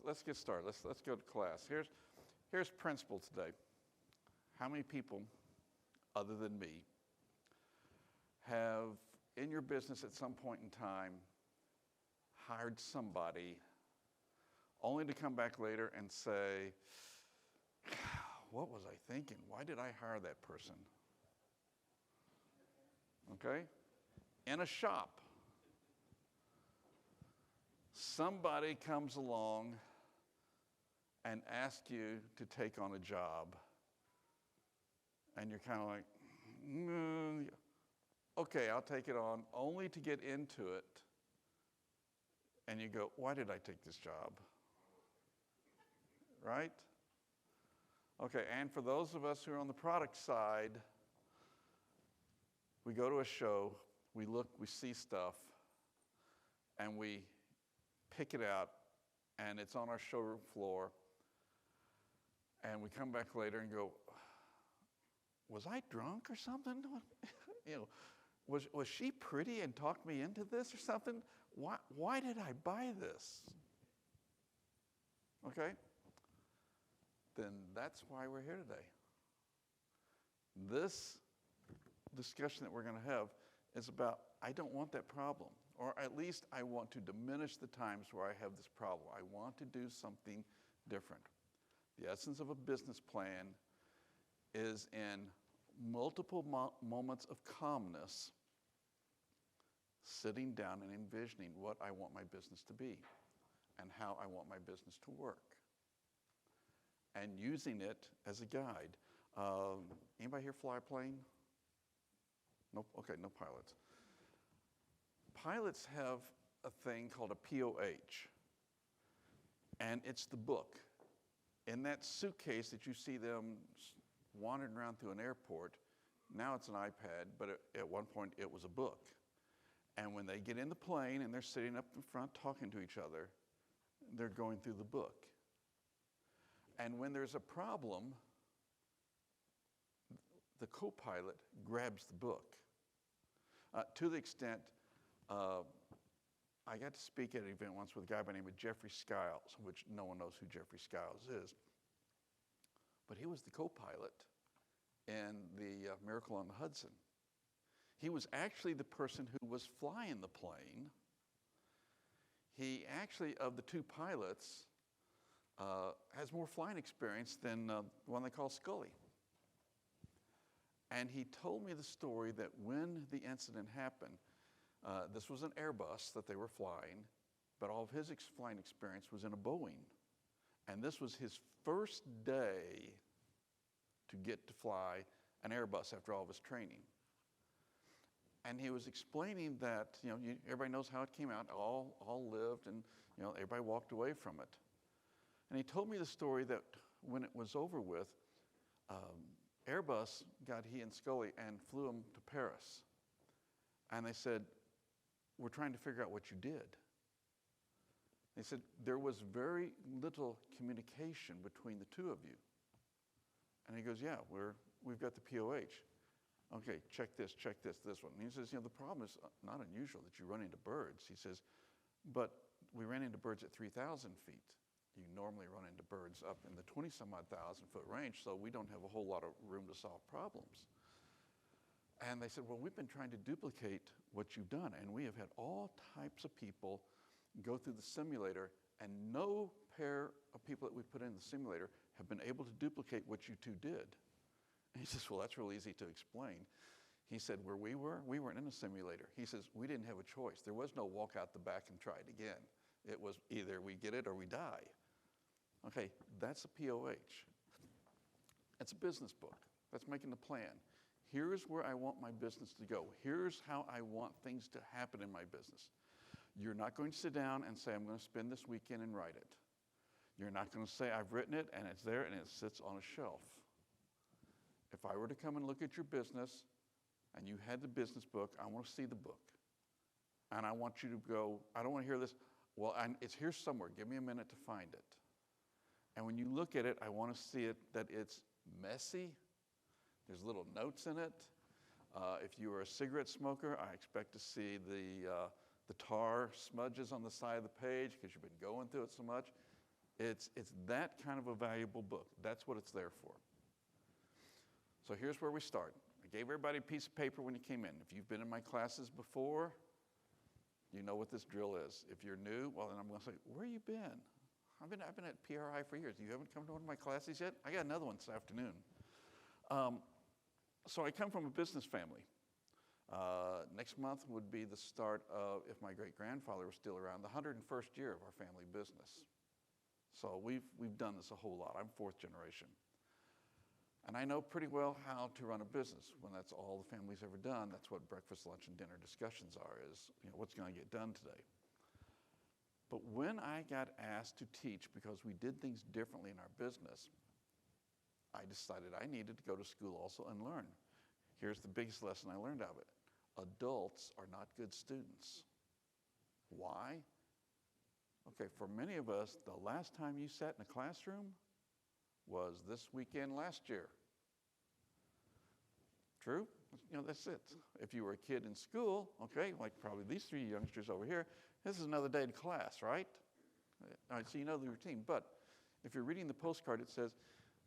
let's get started. Let's go to class. Here's principle today. How many people, other than me, have in your business at some point in time hired somebody only to come back later and say, what was I thinking? Why did I hire that person? Okay? In a shop, somebody comes along and asks you to take on a job, and you're kind of like, okay, I'll take it on, only to get into it, and you go, why did I take this job? Right? Okay, and for those of us who are on the product side, we go to a show, we look, we see stuff, and we pick it out, and it's on our showroom floor, and we come back later and go, was I drunk or something? Was she pretty and talked me into this or something? Why did I buy this? Okay? Then that's why we're here today. This discussion that we're going to have is about, I don't want that problem. Or at least I want to diminish the times where I have this problem. I want to do something different. The essence of a business plan is in multiple moments of calmness, sitting down and envisioning what I want my business to be and how I want my business to work, and using it as a guide. Anybody here fly a plane? Nope. Okay, no pilots. Pilots have a thing called a POH, and it's the book. In that suitcase that you see them wandering around through an airport, now it's an iPad, but at one point it was a book. And when they get in the plane and they're sitting up in front talking to each other, they're going through the book. And when there's a problem, the co-pilot grabs the book. To the extent, I got to speak at an event once with a guy by the name of Jeffrey Skiles, which no one knows who Jeffrey Skiles is. But he was the co-pilot in the Miracle on the Hudson. He was actually the person who was flying the plane. He actually, of the two pilots, has more flying experience than the one they call Scully. And he told me the story that when the incident happened, this was an Airbus that they were flying, but all of his flying experience was in a Boeing. And this was his first day to get to fly an Airbus after all of his training. And he was explaining that, everybody knows how it came out, all lived, and everybody walked away from it. And he told me the story that when it was over with, Airbus got he and Scully and flew him to Paris. And they said, we're trying to figure out what you did. They said, there was very little communication between the two of you. And he goes, yeah, we've got the POH. Okay, check this one. And he says, the problem is not unusual that you run into birds. He says, but we ran into birds at 3,000 feet. You normally run into birds up in the 20-some-odd thousand foot range, so we don't have a whole lot of room to solve problems. And they said, well, we've been trying to duplicate what you've done, and we have had all types of people go through the simulator, and no pair of people that we put in the simulator have been able to duplicate what you two did. And he says, well, that's real easy to explain. He said, where we weren't in a simulator. He says, we didn't have a choice. There was no walk out the back and try it again. It was either we get it or we die. Okay, that's a POH. It's a business book. That's making the plan. Here's where I want my business to go. Here's how I want things to happen in my business. You're not going to sit down and say, I'm going to spend this weekend and write it. You're not going to say, I've written it and it's there and it sits on a shelf. If I were to come and look at your business and you had the business book, I want to see the book. And I want you to go, I don't want to hear this, well, it's here somewhere. Give me a minute to find it. And when you look at it, I want to see it that it's messy. There's little notes in it. If you are a cigarette smoker, I expect to see the tar smudges on the side of the page because you've been going through it so much. It's that kind of a valuable book. That's what it's there for. So here's where we start. I gave everybody a piece of paper when you came in. If you've been in my classes before, you know what this drill is. If you're new, well, then I'm going to say, where you been? I've been at PRI for years. You haven't come to one of my classes yet? I got another one this afternoon. So I come from a business family. Next month would be the start of, if my great-grandfather was still around, the 101st year of our family business. So we've done this a whole lot. I'm fourth generation. And I know pretty well how to run a business. When that's all the family's ever done, that's what breakfast, lunch, and dinner discussions are, is what's going to get done today. But when I got asked to teach, because we did things differently in our business, I decided I needed to go to school also and learn. Here's the biggest lesson I learned of it. Adults are not good students. Why? Okay, for many of us, the last time you sat in a classroom was this weekend last year. True? That's it. If you were a kid in school, okay, like probably these three youngsters over here, this is another day in class, right? All right, so you know the routine. But if you're reading the postcard, it says,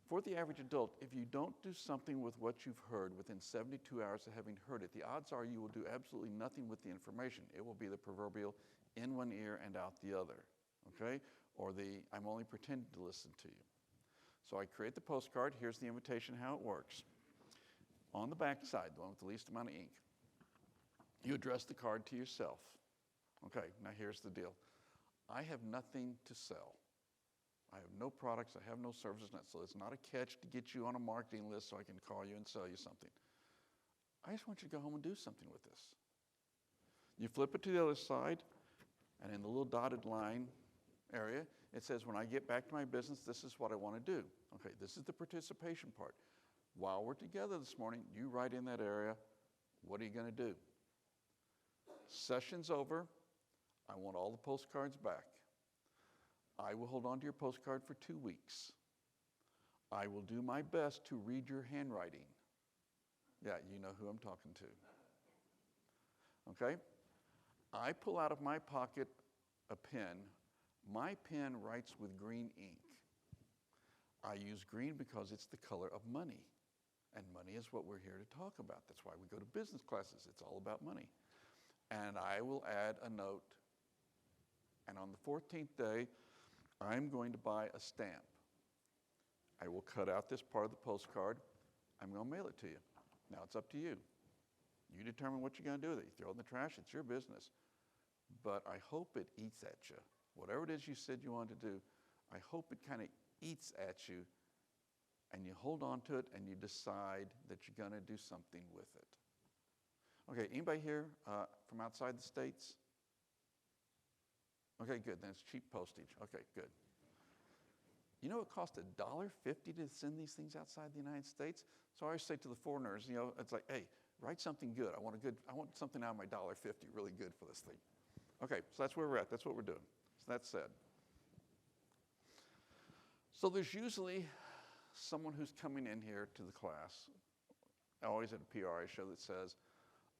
for the average adult, if you don't do something with what you've heard within 72 hours of having heard it, the odds are you will do absolutely nothing with the information. It will be the proverbial in one ear and out the other, okay? Or the I'm only pretending to listen to you. So I create the postcard. Here's the invitation, how it works. On the back side, the one with the least amount of ink, you address the card to yourself. Okay, now here's the deal. I have nothing to sell. I have no products, I have no services, so it's not a catch to get you on a marketing list so I can call you and sell you something. I just want you to go home and do something with this. You flip it to the other side, and in the little dotted line area, it says, when I get back to my business, this is what I want to do. Okay, this is the participation part. While we're together this morning, you write in that area, what are you going to do? Session's over. I want all the postcards back. I will hold on to your postcard for 2 weeks. I will do my best to read your handwriting. Yeah, you know who I'm talking to. Okay? I pull out of my pocket a pen. My pen writes with green ink. I use green because it's the color of money. And money is what we're here to talk about. That's why we go to business classes. It's all about money. And I will add a note. And on the 14th day, I'm going to buy a stamp. I will cut out this part of the postcard. I'm going to mail it to you. Now it's up to you. You determine what you're going to do with it. You throw it in the trash, it's your business. But I hope it eats at you. Whatever it is you said you wanted to do, I hope it kind of eats at you, and you hold on to it and you decide that you're going to do something with it. Okay, anybody here from outside the States? Okay, good. Then it's cheap postage. Okay, good. You know it costs $1.50 to send these things outside the United States? So I always say to the foreigners, it's like, hey, write something good. I want something out of my $1.50 really good for this thing. Okay, so that's where we're at. That's what we're doing. So that's said. So there's usually someone who's coming in here to the class, always at a PRI show, that says,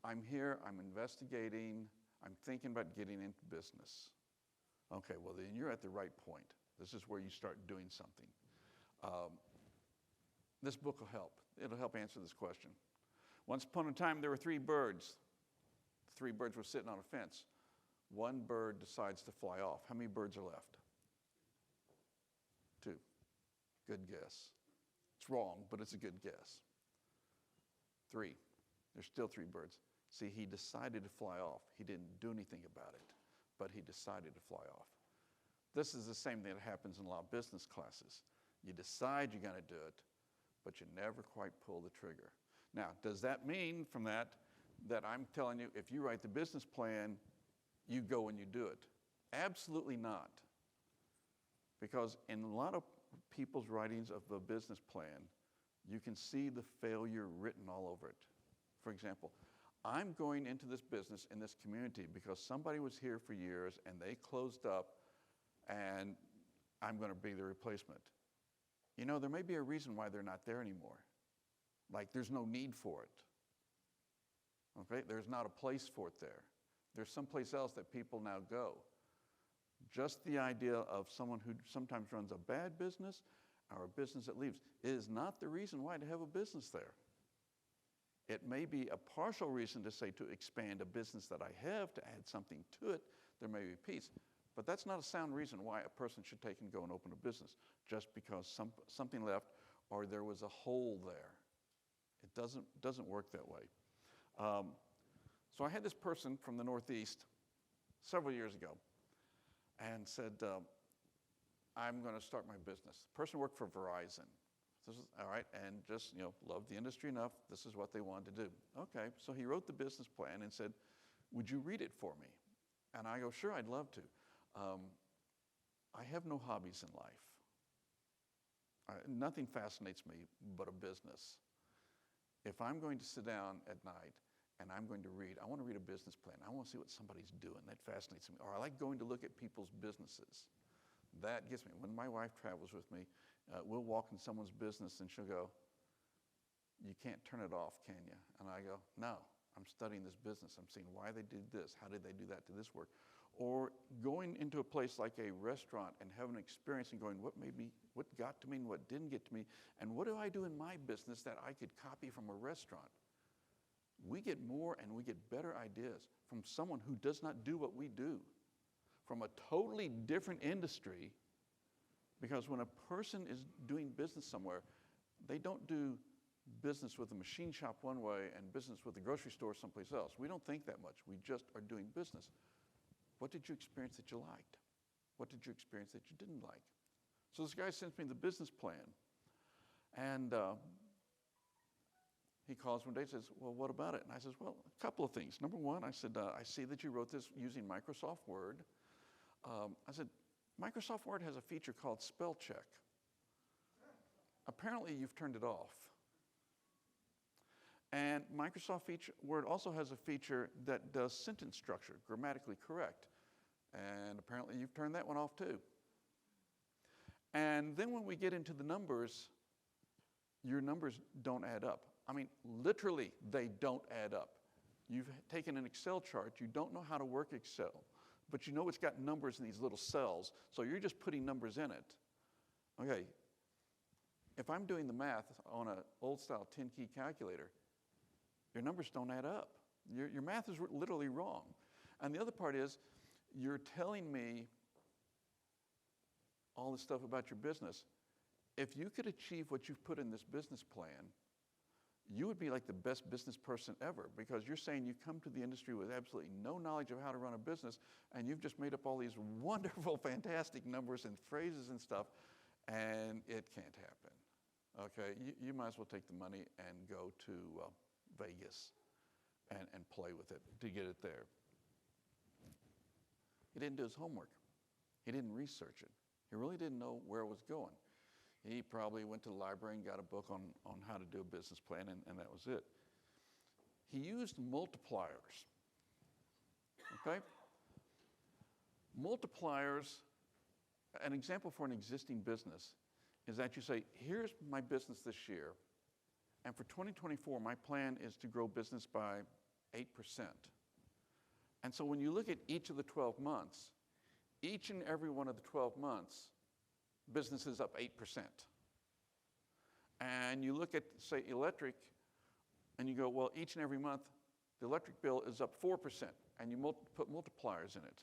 I'm here, I'm investigating, I'm thinking about getting into business. Okay, well then you're at the right point. This is where you start doing something. This book will help. It'll help answer this question. Once upon a time, there were 3 birds. The 3 birds were sitting on a fence. One bird decides to fly off. How many birds are left? 2. Good guess. It's wrong, but it's a good guess. 3. There's still 3 birds. See, he decided to fly off. He didn't do anything about it, but he decided to fly off. This is the same thing that happens in a lot of business classes. You decide you're going to do it, but you never quite pull the trigger. Now, does that mean from that I'm telling you, if you write the business plan, you go and you do it? Absolutely not. Because in a lot of people's writings of the business plan, you can see the failure written all over it. For example, I'm going into this business in this community because somebody was here for years and they closed up, and I'm going to be the replacement. There may be a reason why they're not there anymore. Like there's no need for it. Okay? There's not a place for it there. There's someplace else that people now go. Just the idea of someone who sometimes runs a bad business or a business that leaves is not the reason why to have a business there. It may be a partial reason to say to expand a business that I have, to add something to it. There may be peace. But that's not a sound reason why a person should take and go and open a business, just because something left or there was a hole there. It doesn't work that way. So I had this person from the Northeast several years ago and said, I'm going to start my business. The person worked for Verizon. This is, all right, and just, loved the industry enough. This is what they wanted to do. Okay, so he wrote the business plan and said, would you read it for me? And I go, sure, I'd love to. I have no hobbies in life. Nothing fascinates me but a business. If I'm going to sit down at night and I'm going to read, I want to read a business plan. I want to see what somebody's doing. That fascinates me. Or I like going to look at people's businesses. That gets me. When my wife travels with me, we'll walk in someone's business and she'll go, you can't turn it off, can you? And I go, no, I'm studying this business. I'm seeing why they did this. How did they do that to this work? Or going into a place like a restaurant and having an experience and going, what got to me and what didn't get to me, and what do I do in my business that I could copy from a restaurant? We get more and we get better ideas from someone who does not do what we do, from a totally different industry, because when a person is doing business somewhere, they don't do business with a machine shop one way and business with a grocery store someplace else. We don't think that much. We just are doing business. What did you experience that you liked? What did you experience that you didn't like? So this guy sends me the business plan. And he calls one day and says, well, what about it? And I says, well, a couple of things. Number one, I said, I see that you wrote this using Microsoft Word. I said, Microsoft Word has a feature called spell check. Apparently, you've turned it off. And Microsoft Word also has a feature that does sentence structure, grammatically correct. And apparently you've turned that one off too. And then when we get into the numbers, your numbers don't add up. I mean, literally, they don't add up. You've taken an Excel chart, you don't know how to work Excel, but you know it's got numbers in these little cells, so you're just putting numbers in it. Okay, if I'm doing the math on an old-style 10-key calculator, your numbers don't add up. Your math is literally wrong. And the other part is, you're telling me all this stuff about your business. If you could achieve what you've put in this business plan, you would be like the best business person ever, because you're saying you come to the industry with absolutely no knowledge of how to run a business, and you've just made up all these wonderful, fantastic numbers and phrases and stuff, and it can't happen. Okay, you might as well take the money and go to Vegas and play with it to get it there. He didn't do his homework. He didn't research it. He really didn't know where it was going. He probably went to the library and got a book on how to do a business plan, and that was it. He used multipliers. Okay? Multipliers, an example for an existing business is that you say, here's my business this year, and for 2024, my plan is to grow business by 8%. And so when you look at each of the 12 months, each and every one of the 12 months, business is up 8%. And you look at, say, electric, and you go, well, each and every month, the electric bill is up 4%, and you put multipliers in it.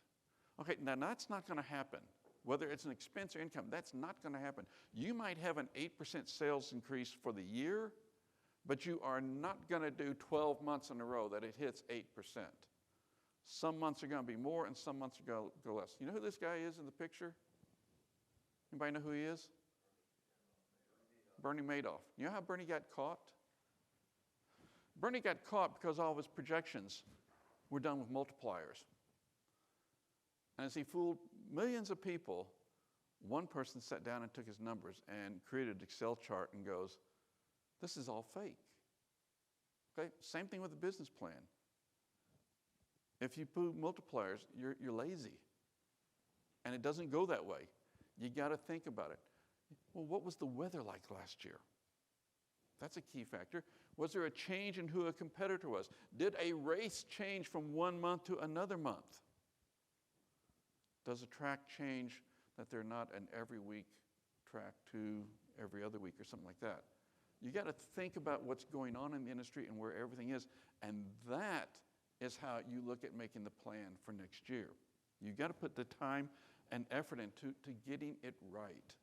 Okay, now that's not going to happen. Whether it's an expense or income, that's not going to happen. You might have an 8% sales increase for the year, but you are not going to do 12 months in a row that it hits 8%. Some months are going to be more, and some months are going to go less. You know who this guy is in the picture? Anybody know who he is? Bernie Madoff. You know how Bernie got caught? Bernie got caught because all of his projections were done with multipliers. And as he fooled millions of people, one person sat down and took his numbers and created an Excel chart and goes, this is all fake. Okay, same thing with the business plan. If you put multipliers, you're lazy. And it doesn't go that way. You got to think about it. Well, what was the weather like last year? That's a key factor. Was there a change in who a competitor was? Did a race change from one month to another month? Does a track change that they're not an every week track to every other week or something like that? You got to think about what's going on in the industry and where everything is, and that is how you look at making the plan for next year. You got to put the time and effort into getting it right.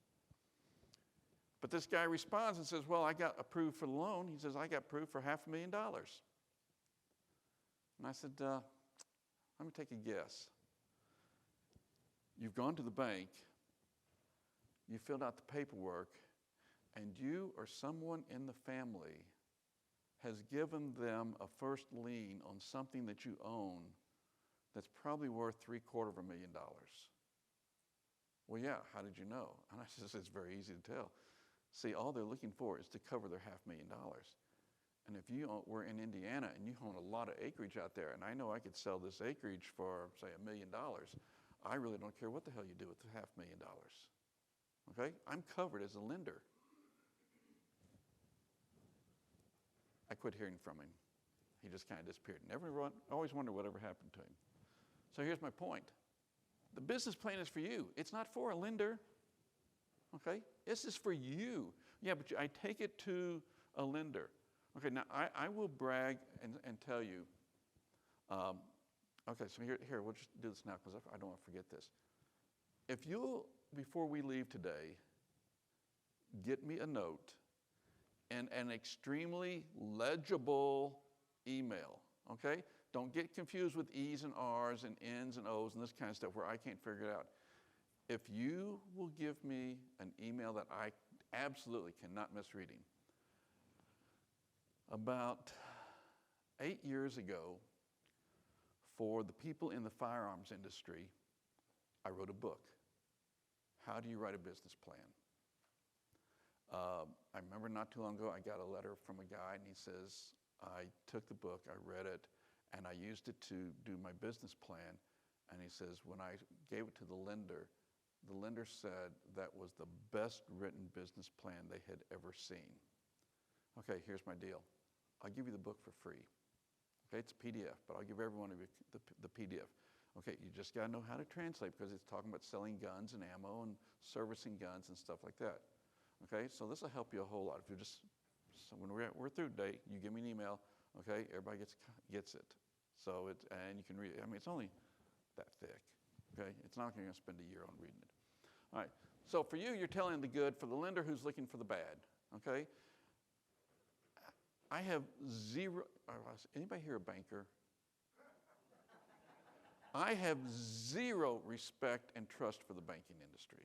But this guy responds and says, well, I got approved for the loan. He says, I got approved for $500,000. And I said, let me take a guess. You've gone to the bank, you filled out the paperwork, and you or someone in the family has given them a first lien on something that you own that's probably worth $750,000. Well, yeah, how did you know? And I said, it's very easy to tell. See, all they're looking for is to cover their $500,000. And if you were in Indiana and you own a lot of acreage out there, and I know I could sell this acreage for, say, $1 million, I really don't care what the hell you do with the $500,000. Okay? I'm covered as a lender. I quit hearing from him. He just kind of disappeared. Always wondered whatever happened to him. So here's my point. The business plan is for you. It's not for a lender. Okay? This is for you. Yeah, but I take it to a lender. Okay, now I will brag and tell you. Okay, so here, we'll just do this now because I don't want to forget this. If you'll, before we leave today, get me a note and an extremely legible email, okay? Don't get confused with E's and R's and N's and O's and this kind of stuff where I can't figure it out. If you will give me an email that I absolutely cannot miss reading. About 8 years ago, for the people in the firearms industry, I wrote a book. How do you write a business plan? I remember not too long ago, I got a letter from a guy, and he says, I took the book, I read it, and I used it to do my business plan. And he says, when I gave it to the lender said that was the best written business plan they had ever seen. Okay, here's my deal. I'll give you the book for free. Okay, it's a PDF, but I'll give everyone the PDF. Okay, you just got to know how to translate because it's talking about selling guns and ammo and servicing guns and stuff like that. Okay, so this will help you a whole lot. If you just, so when we're through today, you give me an email. Okay, everybody gets it. So and you can read it. I mean, it's only that thick. Okay, it's not like you're going to spend a year on reading it. All right. So for you, you're telling the good. For the lender who's looking for the bad. Okay. I have zero. Anybody here a banker? I have zero respect and trust for the banking industry.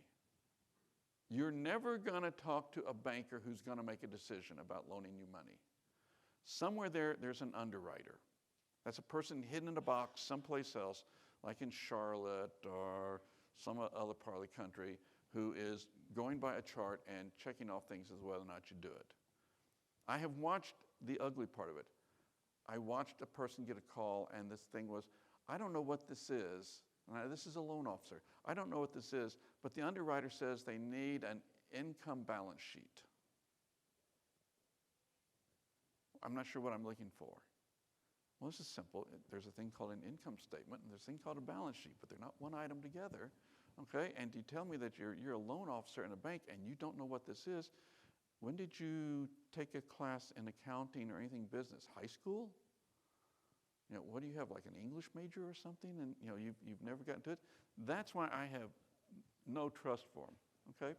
You're never going to talk to a banker who's going to make a decision about loaning you money. Somewhere there's an underwriter. That's a person hidden in a box someplace else, like in Charlotte or some other part of the country, who is going by a chart and checking off things as whether or not you do it. I have watched the ugly part of it. I watched a person get a call, and this thing was, I don't know what this is. This is a loan officer. I don't know what this is, but the underwriter says they need an income balance sheet. I'm not sure what I'm looking for. Well, this is simple. There's a thing called an income statement, and there's a thing called a balance sheet, but they're not one item together. Okay? And you tell me that you're a loan officer in a bank and you don't know what this is. When did you take a class in accounting or anything business? High school? You know, what do you have, like an English major or something? And you know, you've never gotten to it. That's why I have no trust for them. Okay?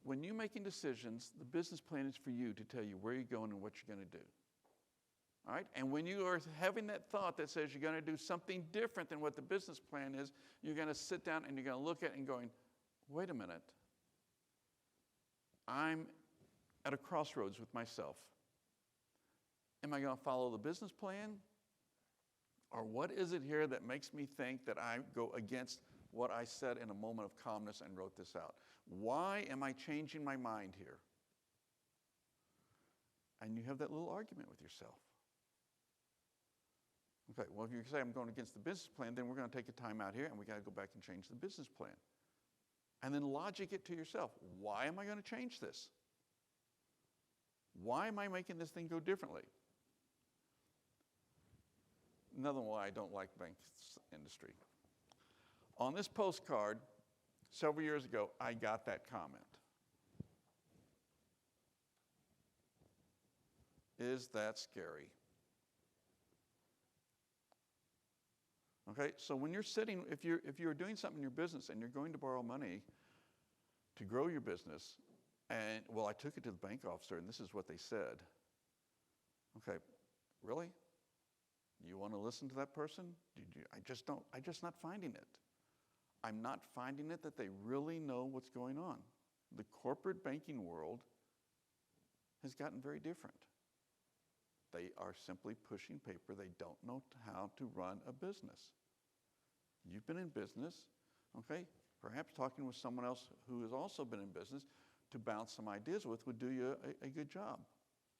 When you're making decisions, the business plan is for you to tell you where you're going and what you're going to do. All right? And when you are having that thought that says you're going to do something different than what the business plan is, you're going to sit down and you're going to look at it and going, wait a minute. I'm at a crossroads with myself. Am I going to follow the business plan? Or what is it here that makes me think that I go against what I said in a moment of calmness and wrote this out? Why am I changing my mind here? And you have that little argument with yourself. Okay, well, if you say I'm going against the business plan, then we're going to take a time out here and we got to go back and change the business plan. And then logic it to yourself. Why am I going to change this? Why am I making this thing go differently? Another one why I don't like bank industry. On this postcard, several years ago, I got that comment. Is that scary? Okay, so when you're sitting, if you're doing something in your business and you're going to borrow money to grow your business, and well, I took it to the bank officer and this is what they said. Okay, really? You want to listen to that person? I'm just not finding it. I'm not finding it that they really know what's going on. The corporate banking world has gotten very different. They are simply pushing paper. They don't know how to run a business. You've been in business, okay? Perhaps talking with someone else who has also been in business to bounce some ideas with would do you a good job.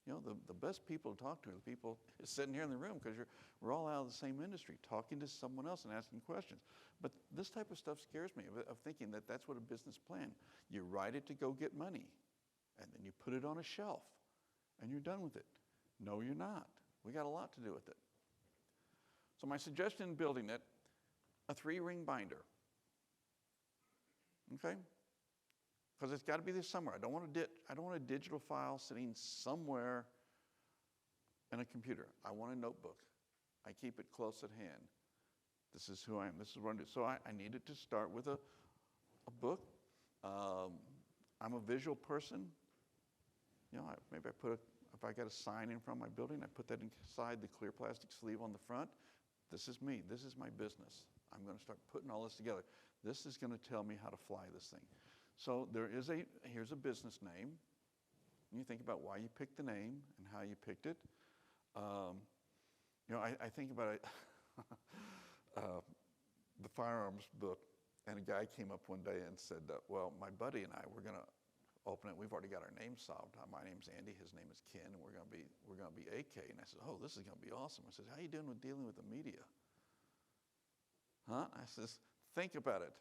You know, the best people to talk to are the people sitting here in the room because we're all out of the same industry, talking to someone else and asking questions. But this type of stuff scares me, of thinking that that's what a business plan. You write it to go get money, and then you put it on a shelf, and you're done with it. No, you're not. We got a lot to do with it. So my suggestion in building it, a 3-ring binder. Okay? Because it's got to be there somewhere. I don't want a digital file sitting somewhere in a computer. I want a notebook. I keep it close at hand. This is who I am. This is what I do. So I needed to start with a book. I'm a visual person. You know, maybe if I got a sign in front of my building, I put that inside the clear plastic sleeve on the front. This is me. This is my business. I'm going to start putting all this together. This is going to tell me how to fly this thing. So here's a business name. And you think about why you picked the name and how you picked it. You know, I think about it, the firearms book, and a guy came up one day and said, well, my buddy and I, we're going to open it. We've already got our names solved. My name's Andy. His name is Ken. And we're going to be AK. And I said, oh, this is going to be awesome. I said, how you doing with dealing with the media? Huh? I says, think about it.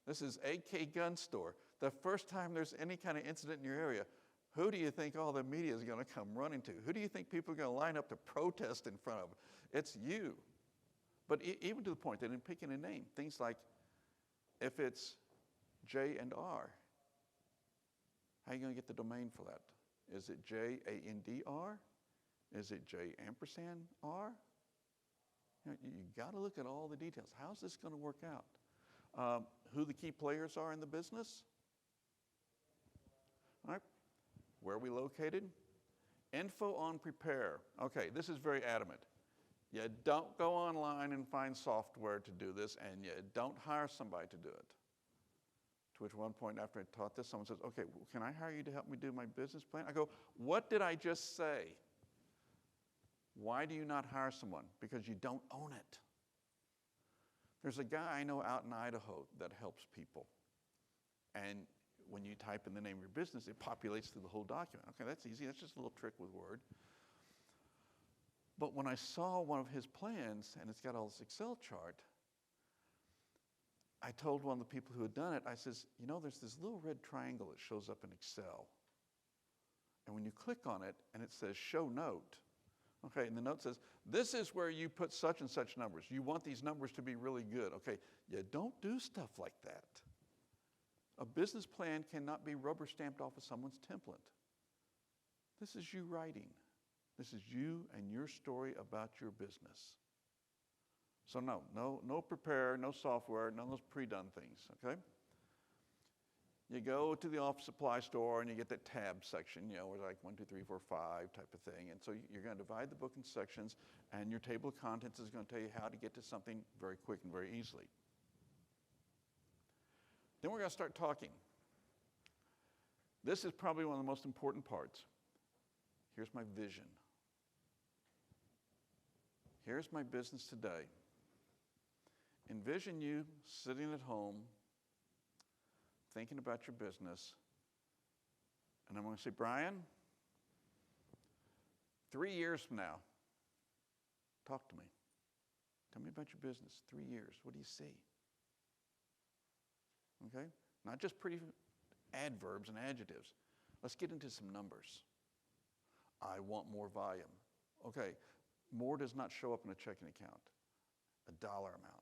This is AK Gun Store. The first time there's any kind of incident in your area, who do you think all the media is going to come running to? Who do you think people are going to line up to protest in front of? It's you. But even to the point that in picking a name, things like if it's J and R, how are you going to get the domain for that? Is it JANDR? Is it J&R? You got to look at all the details. How's this going to work out? Who the key players are in the business? All right. Where are we located? Info on prepare. Okay, this is very adamant. You don't go online and find software to do this, and you don't hire somebody to do it. To which one point after I taught this, someone says, okay, well, can I hire you to help me do my business plan? I go, what did I just say? Why do you not hire someone? Because you don't own it. There's a guy I know out in Idaho that helps people. And when you type in the name of your business, it populates through the whole document. Okay, that's easy. That's just a little trick with Word. But when I saw one of his plans, and it's got all this Excel chart, I told one of the people who had done it, I says, you know, there's this little red triangle that shows up in Excel. And when you click on it, and it says show note, okay, and the note says, this is where you put such and such numbers. You want these numbers to be really good. Okay, you don't do stuff like that. A business plan cannot be rubber stamped off of someone's template. This is you writing. This is you and your story about your business. So no prepare, no software, none of those pre-done things, okay? You go to the office supply store and you get that tab section, you know, where like 1, 2, 3, 4, 5 type of thing. And so you're going to divide the book in sections, and your table of contents is going to tell you how to get to something very quick and very easily. Then we're going to start talking. This is probably one of the most important parts. Here's my vision. Here's my business today. Envision you sitting at home, thinking about your business, and I'm going to say, Brian, 3 years from now, talk to me. Tell me about your business. 3 years. What do you see? Okay? Not just pretty adverbs and adjectives. Let's get into some numbers. I want more volume. Okay, more does not show up in a checking account. A dollar amount.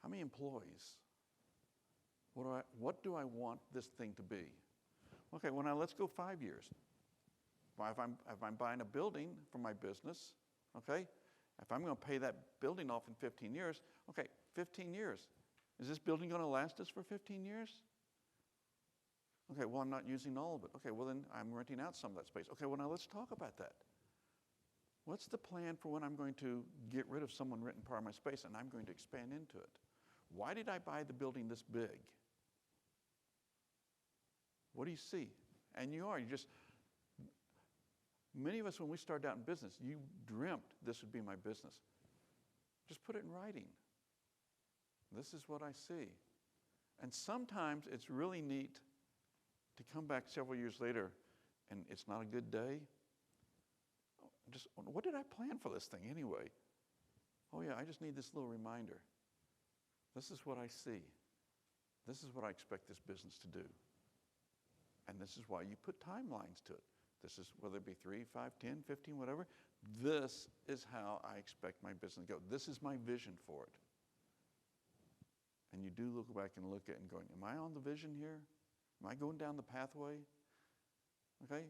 How many employees? What do I want this thing to be? Okay, well now let's go 5 years. If I'm buying a building for my business, okay, if I'm going to pay that building off in 15 years, okay, 15 years. Is this building going to last us for 15 years? Okay, well, I'm not using all of it. Okay, well, then I'm renting out some of that space. Okay, well, now let's talk about that. What's the plan for when I'm going to get rid of someone renting part of my space and I'm going to expand into it? Why did I buy the building this big? What do you see? And many of us, when we started out in business, you dreamt this would be my business. Just put it in writing. This is what I see. And sometimes it's really neat to come back several years later and it's not a good day. Just, what did I plan for this thing anyway? Oh yeah, I just need this little reminder. This is what I see. This is what I expect this business to do. And this is why you put timelines to it. This is, whether it be 3, 5, 10, 15, whatever. This is how I expect my business to go. This is my vision for it. And you do look back and look at it and going, am I on the vision here? Am I going down the pathway? Okay?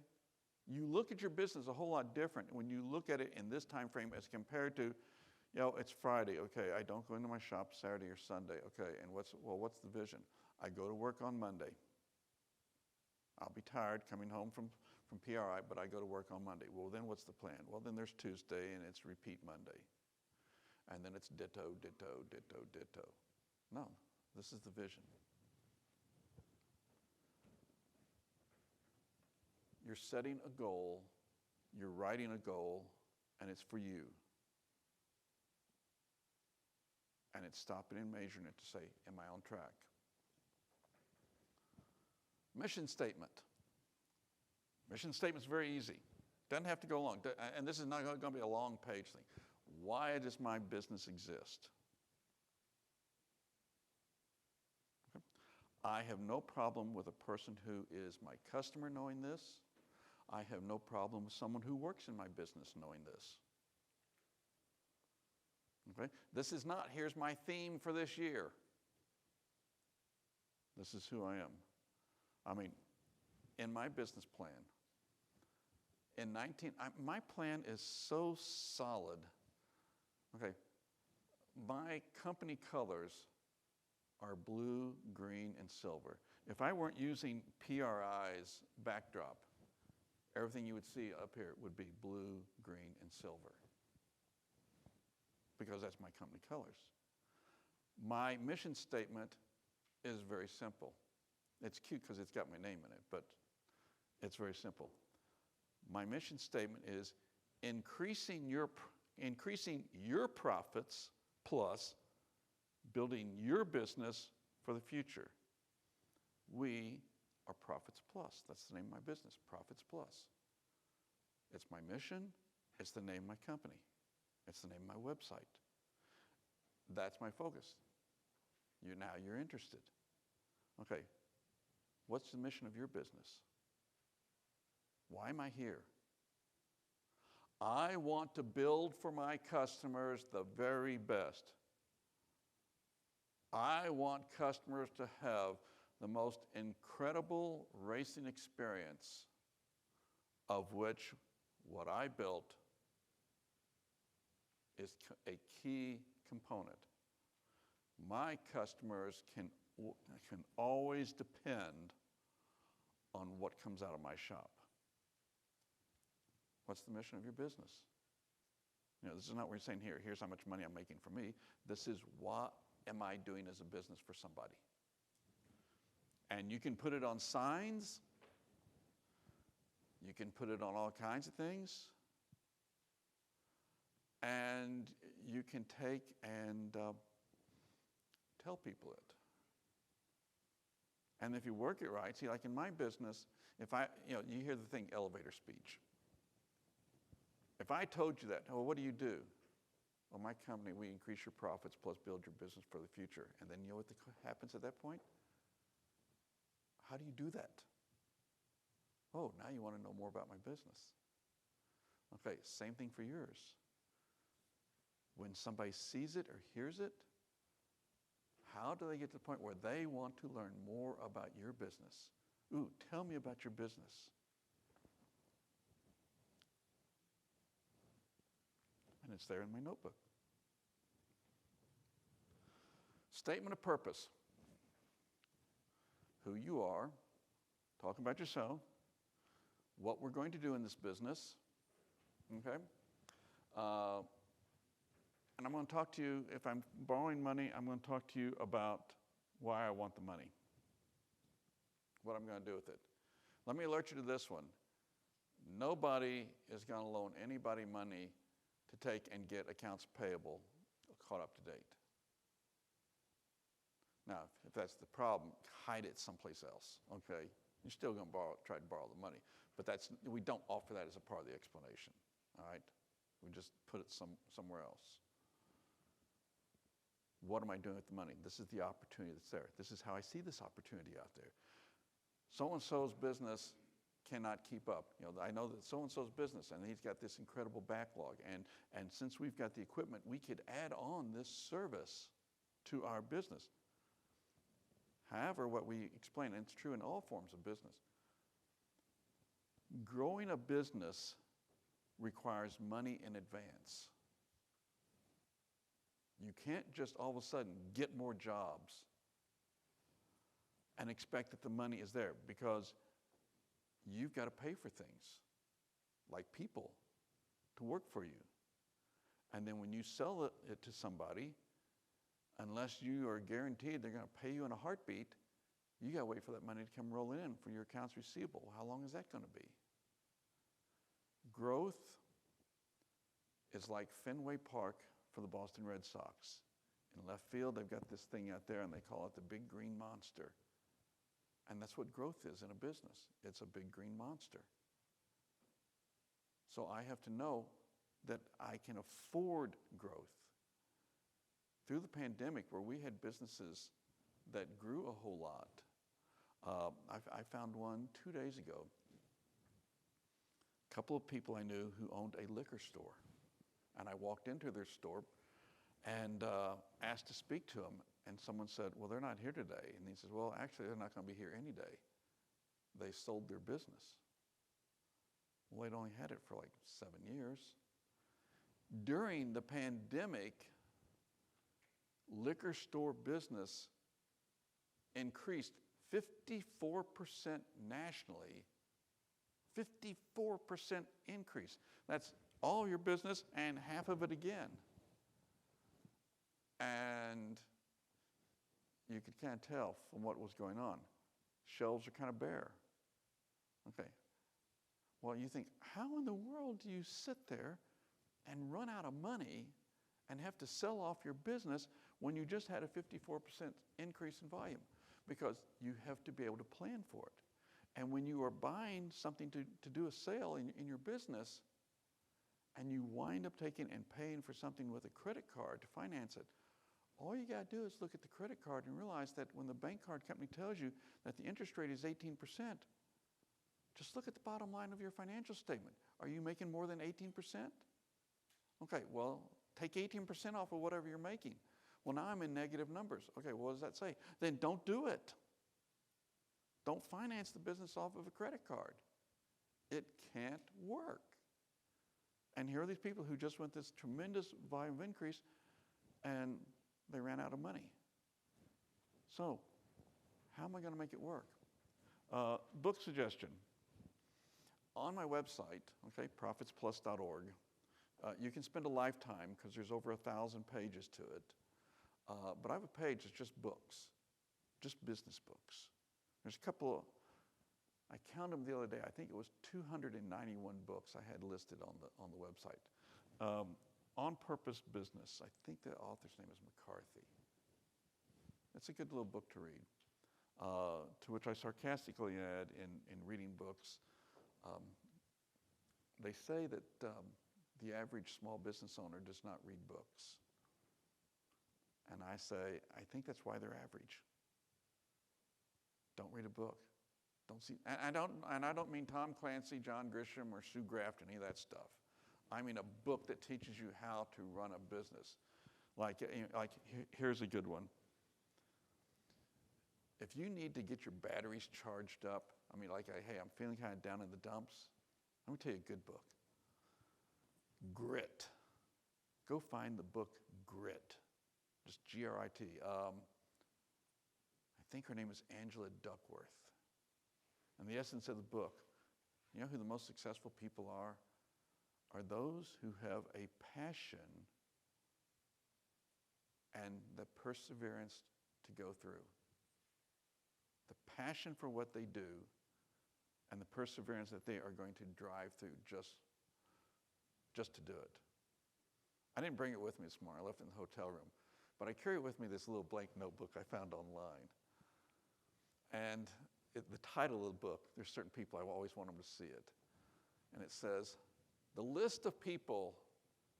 You look at your business a whole lot different when you look at it in this time frame as compared to, it's Friday. Okay, I don't go into my shop Saturday or Sunday. Okay, and what's the vision? I go to work on Monday. I'll be tired coming home from PRI, but I go to work on Monday. Well, then what's the plan? Well, then there's Tuesday, and it's repeat Monday. And then it's ditto, ditto, ditto, ditto. No, this is the vision. You're setting a goal, you're writing a goal, and it's for you. And it's stopping and measuring it to say, am I on track? Mission statement. Mission statement's very easy. Doesn't have to go long. And this is not going to be a long page thing. Why does my business exist? Okay. I have no problem with a person who is my customer knowing this. I have no problem with someone who works in my business knowing this. Okay? This is not, here's my theme for this year. This is who I am. I mean, in my business plan, my plan is so solid. Okay, my company colors are blue, green, and silver. If I weren't using PRI's backdrop, everything you would see up here would be blue, green, and silver. Because that's my company colors. My mission statement is very simple. It's cute because it's got my name in it, but it's very simple. My mission statement is increasing your profits plus building your business for the future. We are Profits Plus. That's the name of my business, Profits Plus. It's my mission. It's the name of my company. It's the name of my website. That's my focus. Now you're interested. Okay, what's the mission of your business? Why am I here? I want to build for my customers the very best. I want customers to have the most incredible racing experience, of which what I built is a key component. My customers can always depend on what comes out of my shop. What's the mission of your business? This is not what you're saying here. Here's how much money I'm making for me. This is what am I doing as a business for somebody? And you can put it on signs. You can put it on all kinds of things. And you can take and tell people it. And if you work it right, see, like in my business, you hear the thing elevator speech. If I told you that, well, what do you do? Well, my company, we increase your profits plus build your business for the future. And then you know what happens at that point? How do you do that? Oh, now you want to know more about my business. Okay, same thing for yours. When somebody sees it or hears it, How do they get to the point where they want to learn more about your business? Ooh, tell me about your business. And it's there in my notebook. Statement of purpose. Who you are, talking about yourself, what we're going to do in this business, okay? And I'm going to talk to you, if I'm borrowing money, I'm going to talk to you about why I want the money, what I'm going to do with it. Let me alert you to this one. Nobody is going to loan anybody money to take and get accounts payable caught up to date. Now, if that's the problem, hide it someplace else, okay? You're still going to try to borrow the money. But we don't offer that as a part of the explanation, all right? We just put it somewhere else. What am I doing with the money? This is the opportunity that's there. This is how I see this opportunity out there. So-and-so's business cannot keep up. I know that so-and-so's business, and he's got this incredible backlog. And since we've got the equipment, we could add on this service to our business. However, what we explain, and it's true in all forms of business, growing a business requires money in advance. You can't just all of a sudden get more jobs and expect that the money is there, because you've got to pay for things like people to work for you. And then when you sell it to somebody, unless you are guaranteed they're going to pay you in a heartbeat, you got to wait for that money to come rolling in for your accounts receivable. How long is that going to be? Growth is like Fenway Park for the Boston Red Sox. In left field, they've got this thing out there, and they call it the big green monster. And that's what growth is in a business. It's a big green monster. So I have to know that I can afford growth. Through the pandemic, where we had businesses that grew a whole lot, I found one 2 days ago. A couple of people I knew who owned a liquor store. And I walked into their store and asked to speak to them. And someone said, well, they're not here today. And he says, well, actually, they're not going to be here any day. They sold their business. Well, they'd only had it for like 7 years. During the pandemic, liquor store business increased 54% nationally. 54% increase. That's all your business and half of it again. And you could kind of tell from what was going on. Shelves are kind of bare. Okay. Well, you think, how in the world do you sit there and run out of money and have to sell off your business when you just had a 54% increase in volume? Because you have to be able to plan for it. And when you are buying something to do a sale in your business, and you wind up taking and paying for something with a credit card to finance it, all you got to do is look at the credit card and realize that when the bank card company tells you that the interest rate is 18%, just look at the bottom line of your financial statement. Are you making more than 18%? Okay, well, take 18% off of whatever you're making. Well, now I'm in negative numbers. Okay, what does that say? Then don't do it. Don't finance the business off of a credit card. It can't work. And here are these people who just went this tremendous volume of increase, and they ran out of money. So, how am I going to make it work? Book suggestion. On my website, okay, profitsplus.org, you can spend a lifetime because there's over 1,000 pages to it. But I have a page that's just books, just business books. There's a couple of, I counted them the other day, I think it was 291 books I had listed on the website. On Purpose Business, I think the author's name is McCarthy. It's a good little book to read. To which I sarcastically add in reading books, they say that the average small business owner does not read books. And I say, I think that's why they're average. Don't read a book. Don't see, and I don't mean Tom Clancy, John Grisham, or Sue Grafton, any of that stuff. I mean a book that teaches you how to run a business. Like here's a good one. if you need to get your batteries charged up, I mean, like, hey, I'm feeling kind of down in the dumps, let me tell you a good book. Grit. Go find the book Grit. Just Grit. I think her name is Angela Duckworth. And the essence of the book, you know who the most successful people are? Are those who have a passion and the perseverance to go through. The passion for what they do and the perseverance that they are going to drive through just to do it. I didn't bring it with me this morning. I left it in the hotel room. But I carry with me this little blank notebook I found online. And the title of the book, there's certain people I always want them to see it. And it says, "The list of people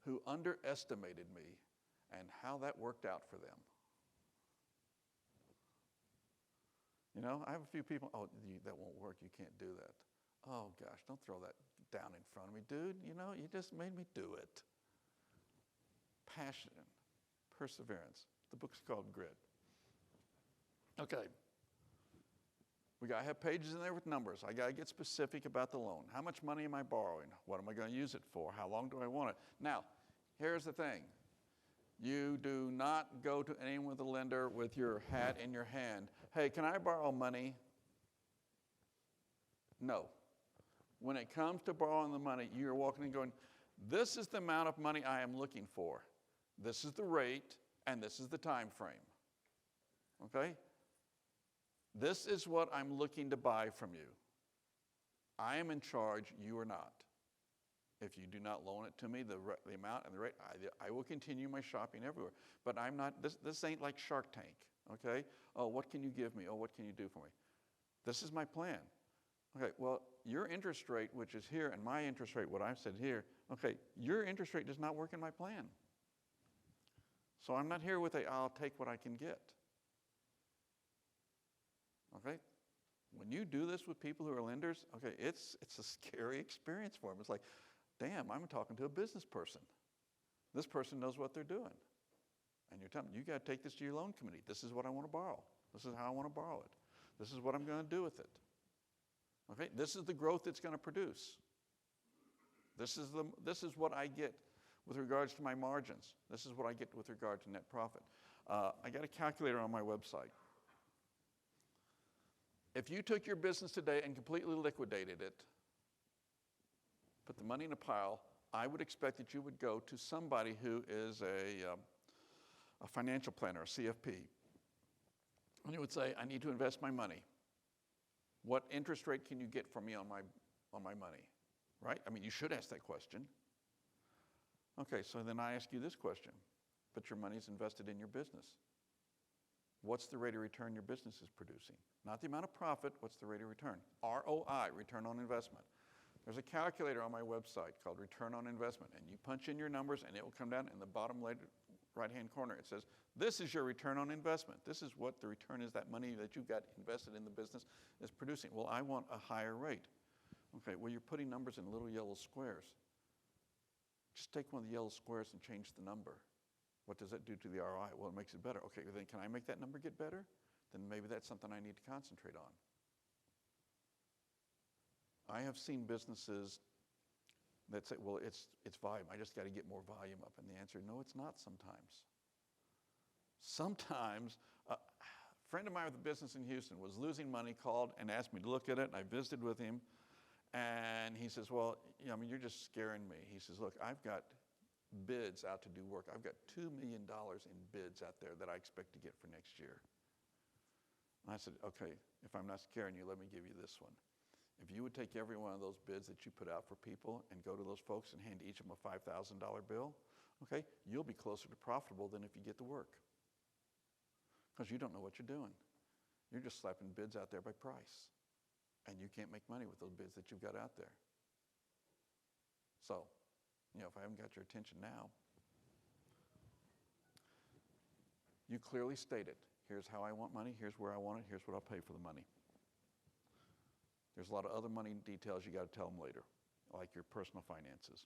who underestimated me and how that worked out for them." You know, I have a few people, that won't work, you can't do that. Oh gosh, don't throw that down in front of me, dude. You know, you just made me do it. Passion, perseverance. The book's called Grit. Okay. We got to have pages in there with numbers. I got to get specific about the loan. How much money am I borrowing? What am I going to use it for? How long do I want it? Now, here's the thing. You do not go to anyone with a lender with your hat in your hand. Hey, can I borrow money? No. When it comes to borrowing the money, you're walking and going, this is the amount of money I am looking for. This is the rate, and this is the time frame. Okay? This is what I'm looking to buy from you. I am in charge, you are not. If you do not loan it to me, the amount and the rate, I will continue my shopping everywhere. But I'm not, this ain't like Shark Tank, okay? Oh, what can you give me? Oh, what can you do for me? This is my plan. Okay, well, your interest rate, which is here, and my interest rate, what I've said here, okay, your interest rate does not work in my plan. So I'm not here with I'll take what I can get. Okay? When you do this with people who are lenders, okay, it's a scary experience for them. It's like, damn, I'm talking to a business person. This person knows what they're doing. And you're telling them, you got to take this to your loan committee. This is what I want to borrow. This is how I want to borrow it. This is what I'm going to do with it. Okay? This is the growth it's going to produce. This is what I get with regards to my margins. This is what I get with regard to net profit. I got a calculator on my website. If you took your business today and completely liquidated it, put the money in a pile, I would expect that you would go to somebody who is a financial planner, a CFP. And you would say, I need to invest my money. What interest rate can you get from me on my money? Right? I mean, you should ask that question. Okay, so then I ask you this question. But your money's invested in your business. What's the rate of return your business is producing? Not the amount of profit, what's the rate of return? ROI, return on investment. There's a calculator on my website called Return on Investment, and you punch in your numbers and it will come down in the bottom right-hand corner. It says, this is your return on investment. This is what the return is, that money that you've got invested in the business is producing. Well, I want a higher rate. Okay, well, you're putting numbers in little yellow squares. Just take one of the yellow squares and change the number. What does that do to the ROI? Well, it makes it better. Okay, then can I make that number get better? Then maybe that's something I need to concentrate on. I have seen businesses that say, well, it's volume. I just got to get more volume up. And the answer, no, it's not sometimes. Sometimes, a friend of mine with a business in Houston was losing money, called and asked me to look at it. And I visited with him. And he says, well, you're just scaring me. He says, look, I've got bids out to do work. I've got $2 million in bids out there that I expect to get for next year. And I said, okay, if I'm not scaring you, let me give you this one. If you would take every one of those bids that you put out for people and go to those folks and hand each of them a $5,000 bill, okay, you'll be closer to profitable than if you get the work. Because you don't know what you're doing. You're just slapping bids out there by price. And you can't make money with those bids that you've got out there. So, if I haven't got your attention now, you clearly state it. Here's how I want money, here's where I want it, here's what I'll pay for the money. There's a lot of other money details you got to tell them later, like your personal finances.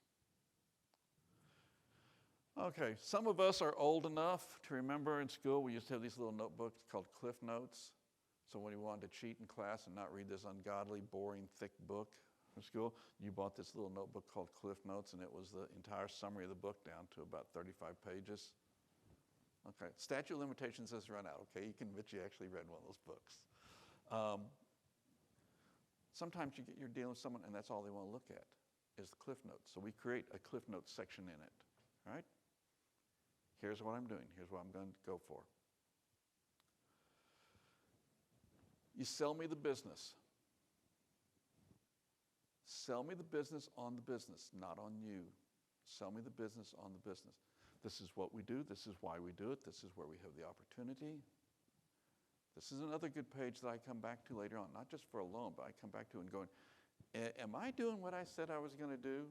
Okay, some of us are old enough to remember in school we used to have these little notebooks called Cliff Notes. So when you wanted to cheat in class and not read this ungodly, boring, thick book from school, you bought this little notebook called Cliff Notes, and it was the entire summary of the book down to about 35 pages. Okay, statute of limitations has run out. Okay, you can admit you actually read one of those books. Sometimes you're dealing with someone and that's all they want to look at is the Cliff Notes. So we create a Cliff Notes section in it, right? Here's what I'm doing. Here's what I'm going to go for. You sell me the business. Sell me the business on the business, not on you. Sell me the business on the business. This is what we do. This is why we do it. This is where we have the opportunity. This is another good page that I come back to later on, not just for a loan, but I come back to and going, am I doing what I said I was going to do?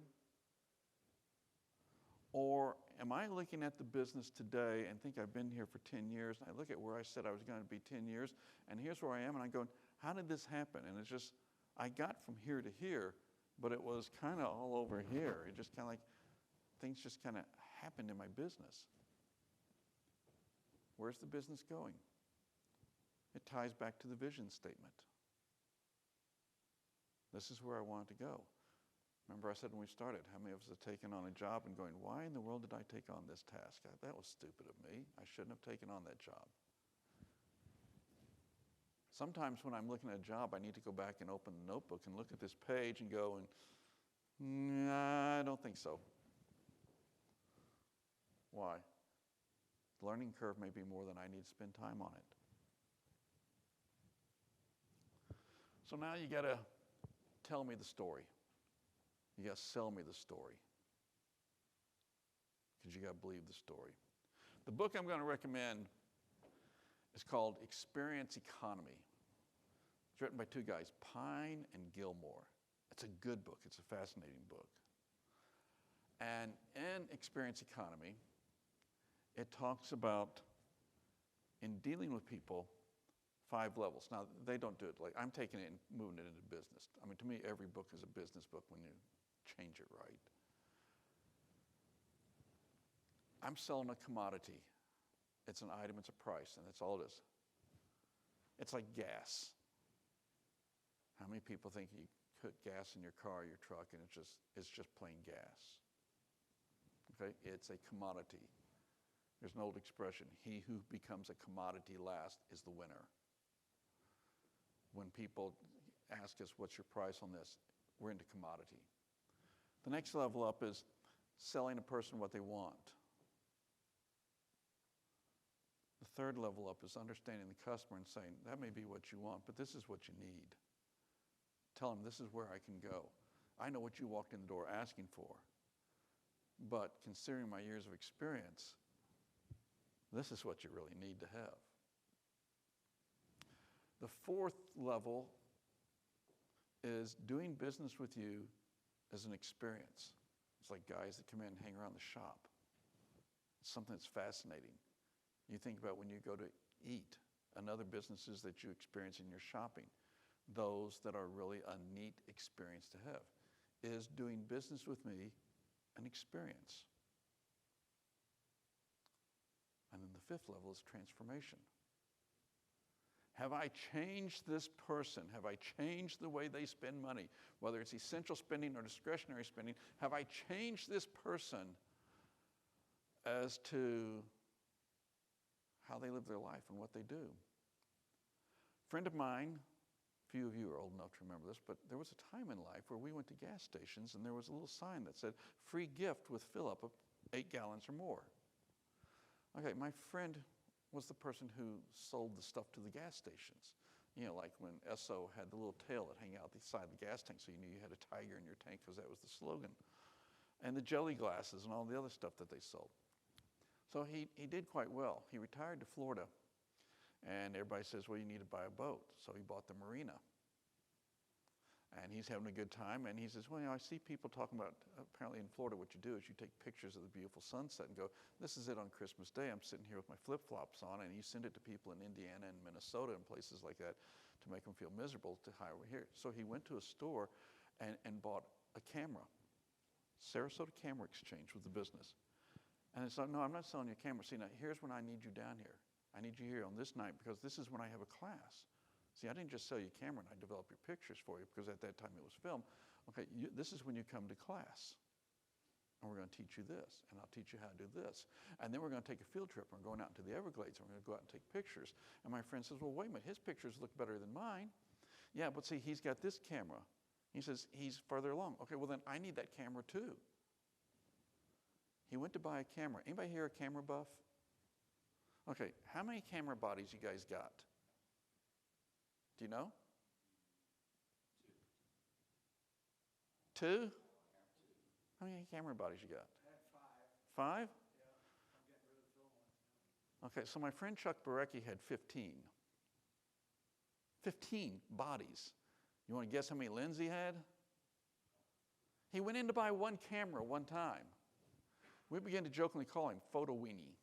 Or am I looking at the business today and think I've been here for 10 years, and I look at where I said I was going to be 10 years, and here's where I am, and I'm going, how did this happen? And it's just, I got from here to here, but it was kind of all over here. It just kind of like, things just kind of happened in my business. Where's the business going? It ties back to the vision statement. This is where I wanted to go. Remember I said when we started, how many of us have taken on a job and going, why in the world did I take on this task? That was stupid of me. I shouldn't have taken on that job. Sometimes when I'm looking at a job, I need to go back and open the notebook and look at this page and go, nah, I don't think so. Why? The learning curve may be more than I need to spend time on it. So now you got to tell me the story. You got to sell me the story. Because you got to believe the story. The book I'm going to recommend is called Experience Economy. It's written by two guys, Pine and Gilmore. It's a good book. It's a fascinating book. And in Experience Economy, it talks about, in dealing with people, 5 levels. Now, they don't do it like, I'm taking it and moving it into business. I mean, to me, every book is a business book when you change it right. I'm selling a commodity. It's an item, it's a price, and that's all it is. It's like gas. How many people think you put gas in your car, your truck, and it's just plain gas? Okay, it's a commodity. There's an old expression, he who becomes a commodity last is the winner. When people ask us, what's your price on this? We're into commodity. The next level up is selling a person what they want. The third level up is understanding the customer and saying, that may be what you want, but this is what you need. Tell them this is where I can go. I know what you walked in the door asking for, but considering my years of experience, this is what you really need to have. The fourth level is doing business with you as an experience. It's like guys that come in and hang around the shop. It's something that's fascinating. You think about when you go to eat and other businesses that you experience in your shopping, those that are really a neat experience to have. Is doing business with me an experience? And then the fifth level is transformation. Have I changed this person? Have I changed the way they spend money? Whether it's essential spending or discretionary spending, have I changed this person as to how they live their life and what they do? A friend of mine, few of you are old enough to remember this, but there was a time in life where we went to gas stations and there was a little sign that said, free gift with fill-up of 8 gallons or more. Okay, my friend was the person who sold the stuff to the gas stations. You know, like when Esso had the little tail that hang out the side of the gas tank so you knew you had a tiger in your tank because that was the slogan. And the jelly glasses and all the other stuff that they sold. So he did quite well. He retired to Florida. And everybody says, well, you need to buy a boat. So he bought the Marina. And he's having a good time. And he says, well, you know, I see people talking about, apparently in Florida, what you do is you take pictures of the beautiful sunset and go, this is it on Christmas Day. I'm sitting here with my flip-flops on. And you send it to people in Indiana and Minnesota and places like that to make them feel miserable to hire over here. So he went to a store and bought a camera. Sarasota Camera Exchange was the business. And it's like, no, I'm not selling you a camera. See, now here's when I need you down here. I need you here on this night because this is when I have a class. See, I didn't just sell you a camera and I developed your pictures for you because at that time it was film. Okay, this is when you come to class. And we're going to teach you this, and I'll teach you how to do this. And then we're going to take a field trip. We're going out into the Everglades, and we're going to go out and take pictures. And my friend says, well, wait a minute, his pictures look better than mine. Yeah, but see, he's got this camera. He says, he's further along. Okay, well then I need that camera too. He went to buy a camera. Anybody here a camera buff? Okay, how many camera bodies you guys got? Do you know? Two? How many camera bodies you got? I had five. 5? Yeah, I'm getting rid of the film ones now. Okay, so my friend Chuck Barecki had 15. 15 bodies. You want to guess how many lens he had? He went in to buy one camera one time. We began to jokingly call him Photo Weenie.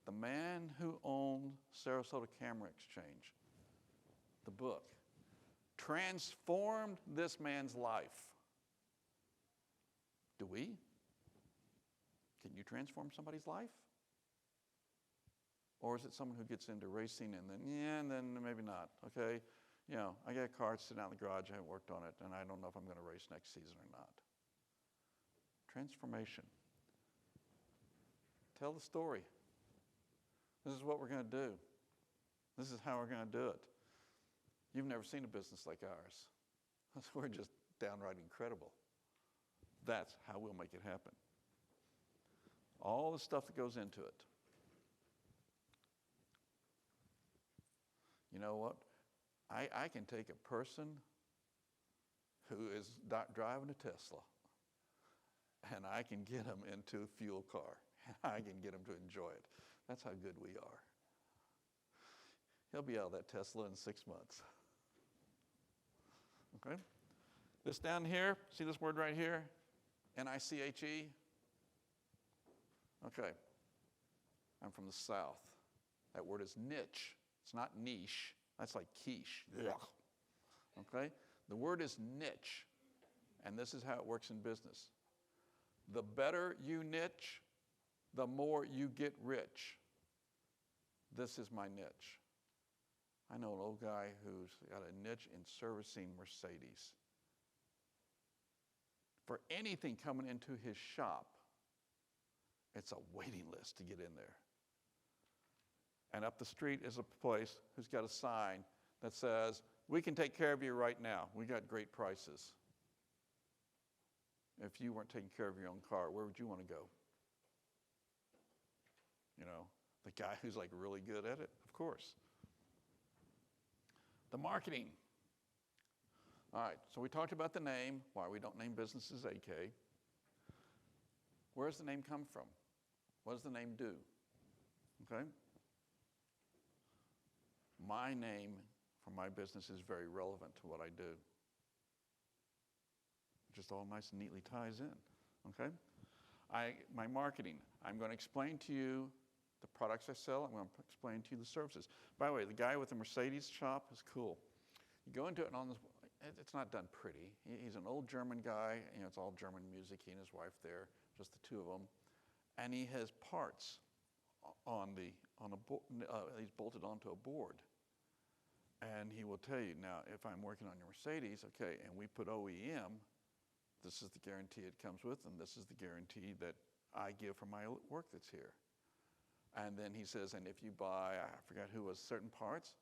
The man who owned Sarasota Camera Exchange, the book, transformed this man's life. Do we? Can you transform somebody's life? Or is it someone who gets into racing and then maybe not, okay? You know, I got a car sitting out in the garage, I haven't worked on it, and I don't know if I'm going to race next season or not. Transformation. Tell the story. This is what we're going to do. This is how we're going to do it. You've never seen a business like ours. We're just downright incredible. That's how we'll make it happen. All the stuff that goes into it. You know what? I can take a person who is driving a Tesla and I can get them into a fuel car. I can get them to enjoy it. That's how good we are. He'll be out of that Tesla in 6 months. Okay? This down here, see this word right here? N-I-C-H-E? Okay. I'm from the South. That word is niche. It's not niche. That's like quiche. Okay? The word is niche. And this is how it works in business. The better you niche, the more you get rich. This is my niche. I know an old guy who's got a niche in servicing Mercedes. For anything coming into his shop, it's a waiting list to get in there. And up the street is a place who's got a sign that says, we can take care of you right now. We got great prices. If you weren't taking care of your own car, where would you want to go? You know, the guy who's like really good at it, of course. The marketing. All right, so we talked about the name, why we don't name businesses AK. Where does the name come from? What does the name do? Okay? My name for my business is very relevant to what I do. It just all nice and neatly ties in, okay? My marketing, I'm going to explain to you the products I sell. I'm going to explain to you the services. By the way, the guy with the Mercedes shop is cool. You go into it and on this, it's not done pretty. He's an old German guy. You know, it's all German music. He and his wife there, just the two of them. And he has parts he's bolted onto a board. And he will tell you, now, if I'm working on your Mercedes, okay, and we put OEM, this is the guarantee it comes with, and this is the guarantee that I give for my work that's here. And then he says, and if you buy, I forgot who was, certain parts,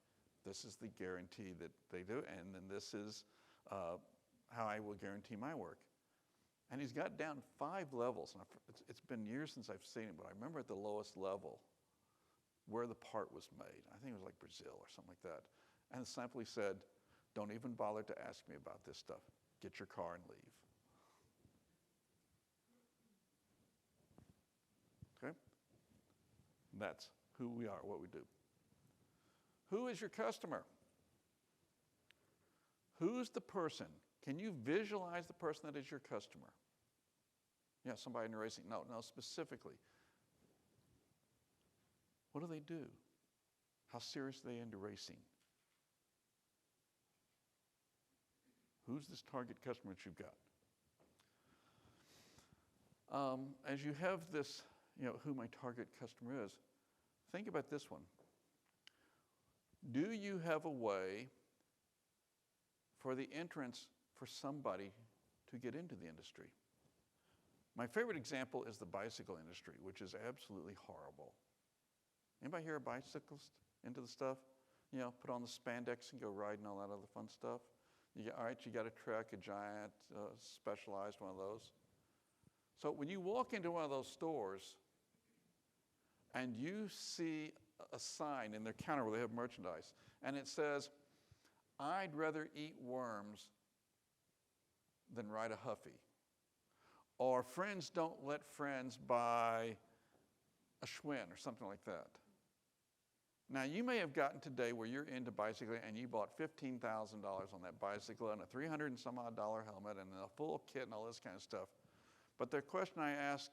this is the guarantee that they do, and then this is how I will guarantee my work. And he's got down 5 levels. And it's been years since I've seen it, but I remember at the lowest level where the part was made. I think it was like Brazil or something like that. And simply said, don't even bother to ask me about this stuff. Get your car and leave. Okay? That's who we are, what we do. Who is your customer? Who's the person? Can you visualize the person that is your customer? Yeah, somebody in racing. No, specifically. What do they do? How serious are they into racing? Who's this target customer that you've got? As you have this, who my target customer is, think about this one. Do you have a way for the entrance for somebody to get into the industry? My favorite example is the bicycle industry, which is absolutely horrible. Anybody here a bicyclist into the stuff? You know, put on the spandex and go riding, all that other fun stuff. All right, you got a Trek, a Giant, specialized one of those. So when you walk into one of those stores and you see a sign in their counter where they have merchandise, and it says, "I'd rather eat worms than ride a Huffy," or "Friends don't let friends buy a Schwinn," or something like that. Now, you may have gotten today where you're into bicycling and you bought $15,000 on that bicycle and a $300 and some odd helmet and a full kit and all this kind of stuff. But the question I ask,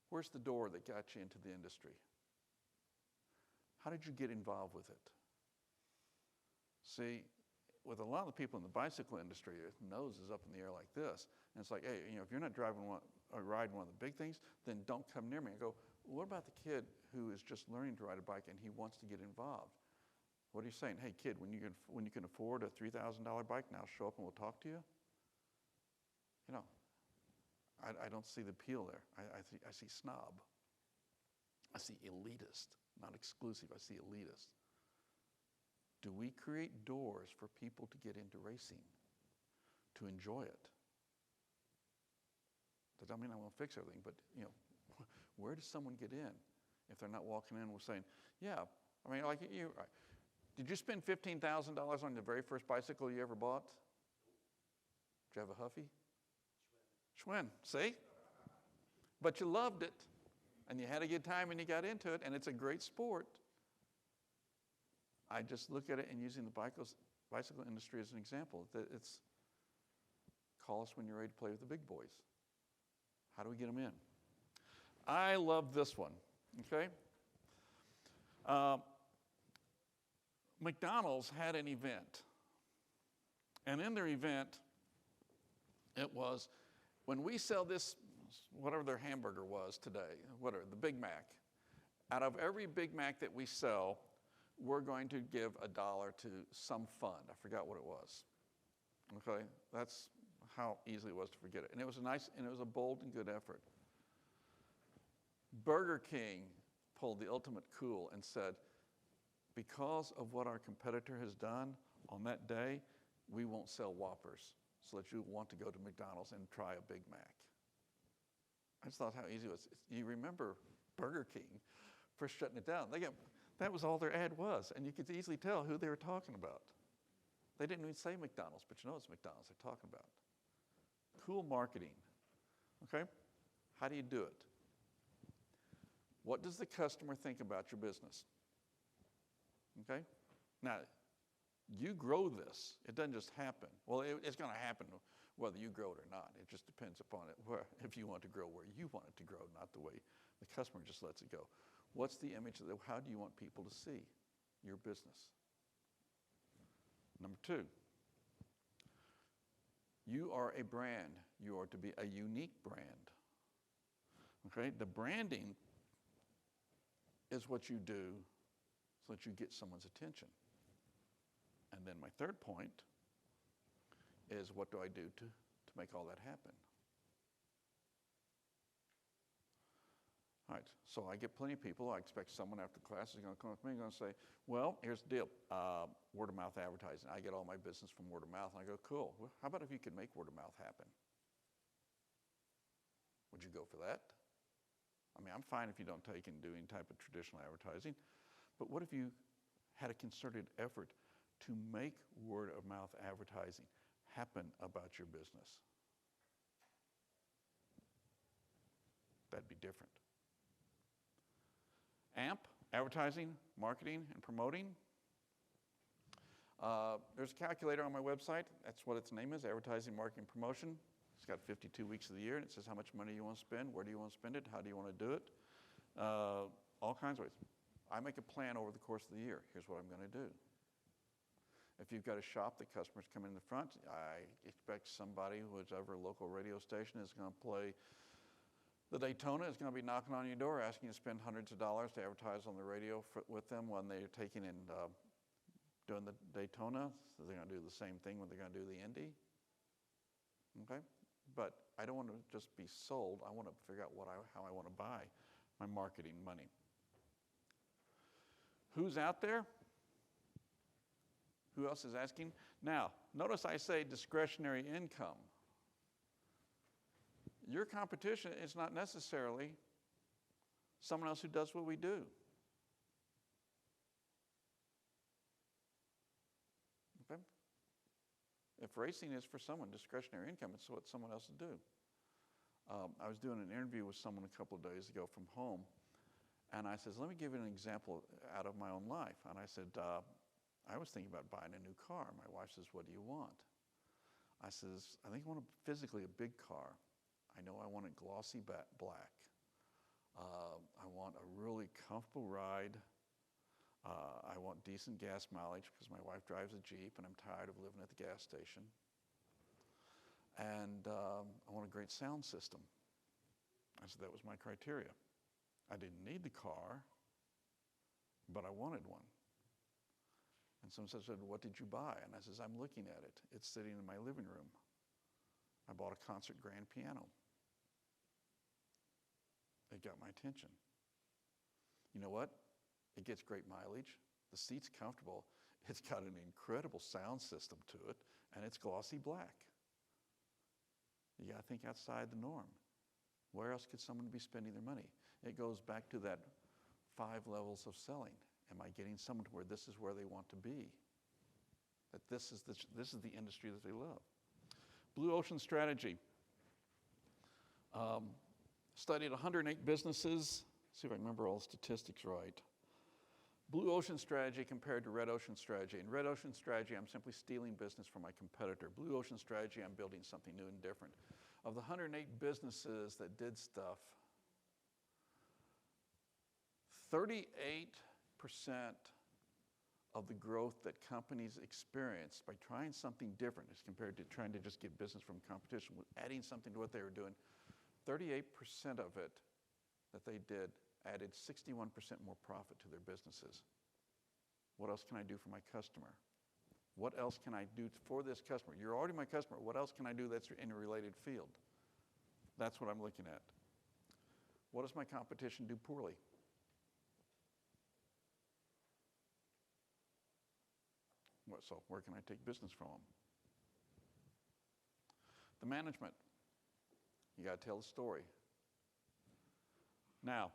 where's the door that got you into the industry? How did you get involved with it? See, with a lot of the people in the bicycle industry, their nose is up in the air like this. And it's like, hey, you know, if you're not driving one or riding one of the big things, then don't come near me. I go, what about the kid who is just learning to ride a bike and he wants to get involved? What are you saying? Hey, kid, when you can afford a $3,000 bike, now show up and we'll talk to you? You know, I don't see the appeal there. I see snob. I see elitist, not exclusive. I see elitist. Do we create doors for people to get into racing, to enjoy it? That doesn't mean I'm going to fix everything, but, you know, where does someone get in if they're not walking in and saying, yeah, I mean, like you, did you spend $15,000 on the very first bicycle you ever bought? Did you have a Huffy? Schwinn, see? But you loved it, and you had a good time, and you got into it, and it's a great sport. I just look at it and using the bicycle industry as an example. That it's, call us when you're ready to play with the big boys. How do we get them in? I love this one, okay? McDonald's had an event. And in their event, it was, when we sell this, whatever their hamburger was today, whatever, the Big Mac, out of every Big Mac that we sell, we're going to give $1 to some fund. I forgot what it was. Okay? That's how easy it was to forget it. And it was a bold and good effort. Burger King pulled the ultimate cool and said, because of what our competitor has done on that day, we won't sell Whoppers so that you want to go to McDonald's and try a Big Mac. I just thought how easy it was. You remember Burger King first shutting it down. That was all their ad was, and you could easily tell who they were talking about. They didn't even say McDonald's, but you know it's McDonald's they're talking about. Cool marketing, okay? How do you do it? What does the customer think about your business? Okay? Now, you grow this. It doesn't just happen. Well, it's going to happen whether you grow it or not. It just depends upon it, if you want to grow where you want it to grow, not the way the customer just lets it go. What's the image? How do you want people to see your business? Number 2, you are a brand. You are to be a unique brand. Okay? The branding is what you do so that you get someone's attention. And then my third point is, what do I do to make all that happen? All right, so I get plenty of people. I expect someone after class is going to come up to me and going to say, well, here's the deal, word of mouth advertising. I get all my business from word of mouth. And I go, cool. Well, how about if you could make word of mouth happen? Would you go for that? I mean, I'm fine if you don't take and do any type of traditional advertising, but what if you had a concerted effort to make word of mouth advertising happen about your business? That'd be different. AMP, advertising, marketing, and promoting. There's a calculator on my website. That's what its name is, Advertising, Marketing, Promotion. It's got 52 weeks of the year, and it says how much money you want to spend, where do you want to spend it, how do you want to do it, all kinds of ways. I make a plan over the course of the year. Here's what I'm going to do. If you've got a shop that customers come in the front, I expect somebody, whichever local radio station is going to play the Daytona, is going to be knocking on your door asking you to spend hundreds of dollars to advertise on the radio with them when they're taking and doing the Daytona, so they're going to do the same thing when they're going to do the Indy. Okay? But I don't want to just be sold. I want to figure out how I want to buy my marketing money. Who's out there? Who else is asking? Now, notice I say discretionary income. Your competition is not necessarily someone else who does what we do. Okay? If racing is for someone, discretionary income, it's what someone else would do. I was doing an interview with someone a couple of days ago from home, and I said, let me give you an example out of my own life. And I said, I was thinking about buying a new car. My wife says, what do you want? I says, I think I want physically a big car. I know I want it glossy black. I want a really comfortable ride. I want decent gas mileage because my wife drives a Jeep and I'm tired of living at the gas station. And I want a great sound system. I said that was my criteria. I didn't need the car, but I wanted one. And someone said, what did you buy? And I says, I'm looking at it. It's sitting in my living room. I bought a concert grand piano. It got my attention. You know what? It gets great mileage. The seat's comfortable. It's got an incredible sound system to it, and it's glossy black. You got to think outside the norm. Where else could someone be spending their money? It goes back to that 5 levels of selling. Am I getting someone to where this is where they want to be? That this is the industry that they love. Blue Ocean Strategy. Studied 108 businesses. See if I remember all the statistics right. Blue Ocean Strategy compared to Red Ocean Strategy. In Red Ocean Strategy, I'm simply stealing business from my competitor. Blue Ocean Strategy, I'm building something new and different. Of the 108 businesses that did stuff, 38% of the growth that companies experienced by trying something different as compared to trying to just get business from competition, adding something to what they were doing, 38% of it that they did added 61% more profit to their businesses. What else can I do for my customer? What else can I do for this customer? You're already my customer. What else can I do that's in a related field? That's what I'm looking at. What does my competition do poorly? So where can I take business from them? The management. You got to tell the story. Now,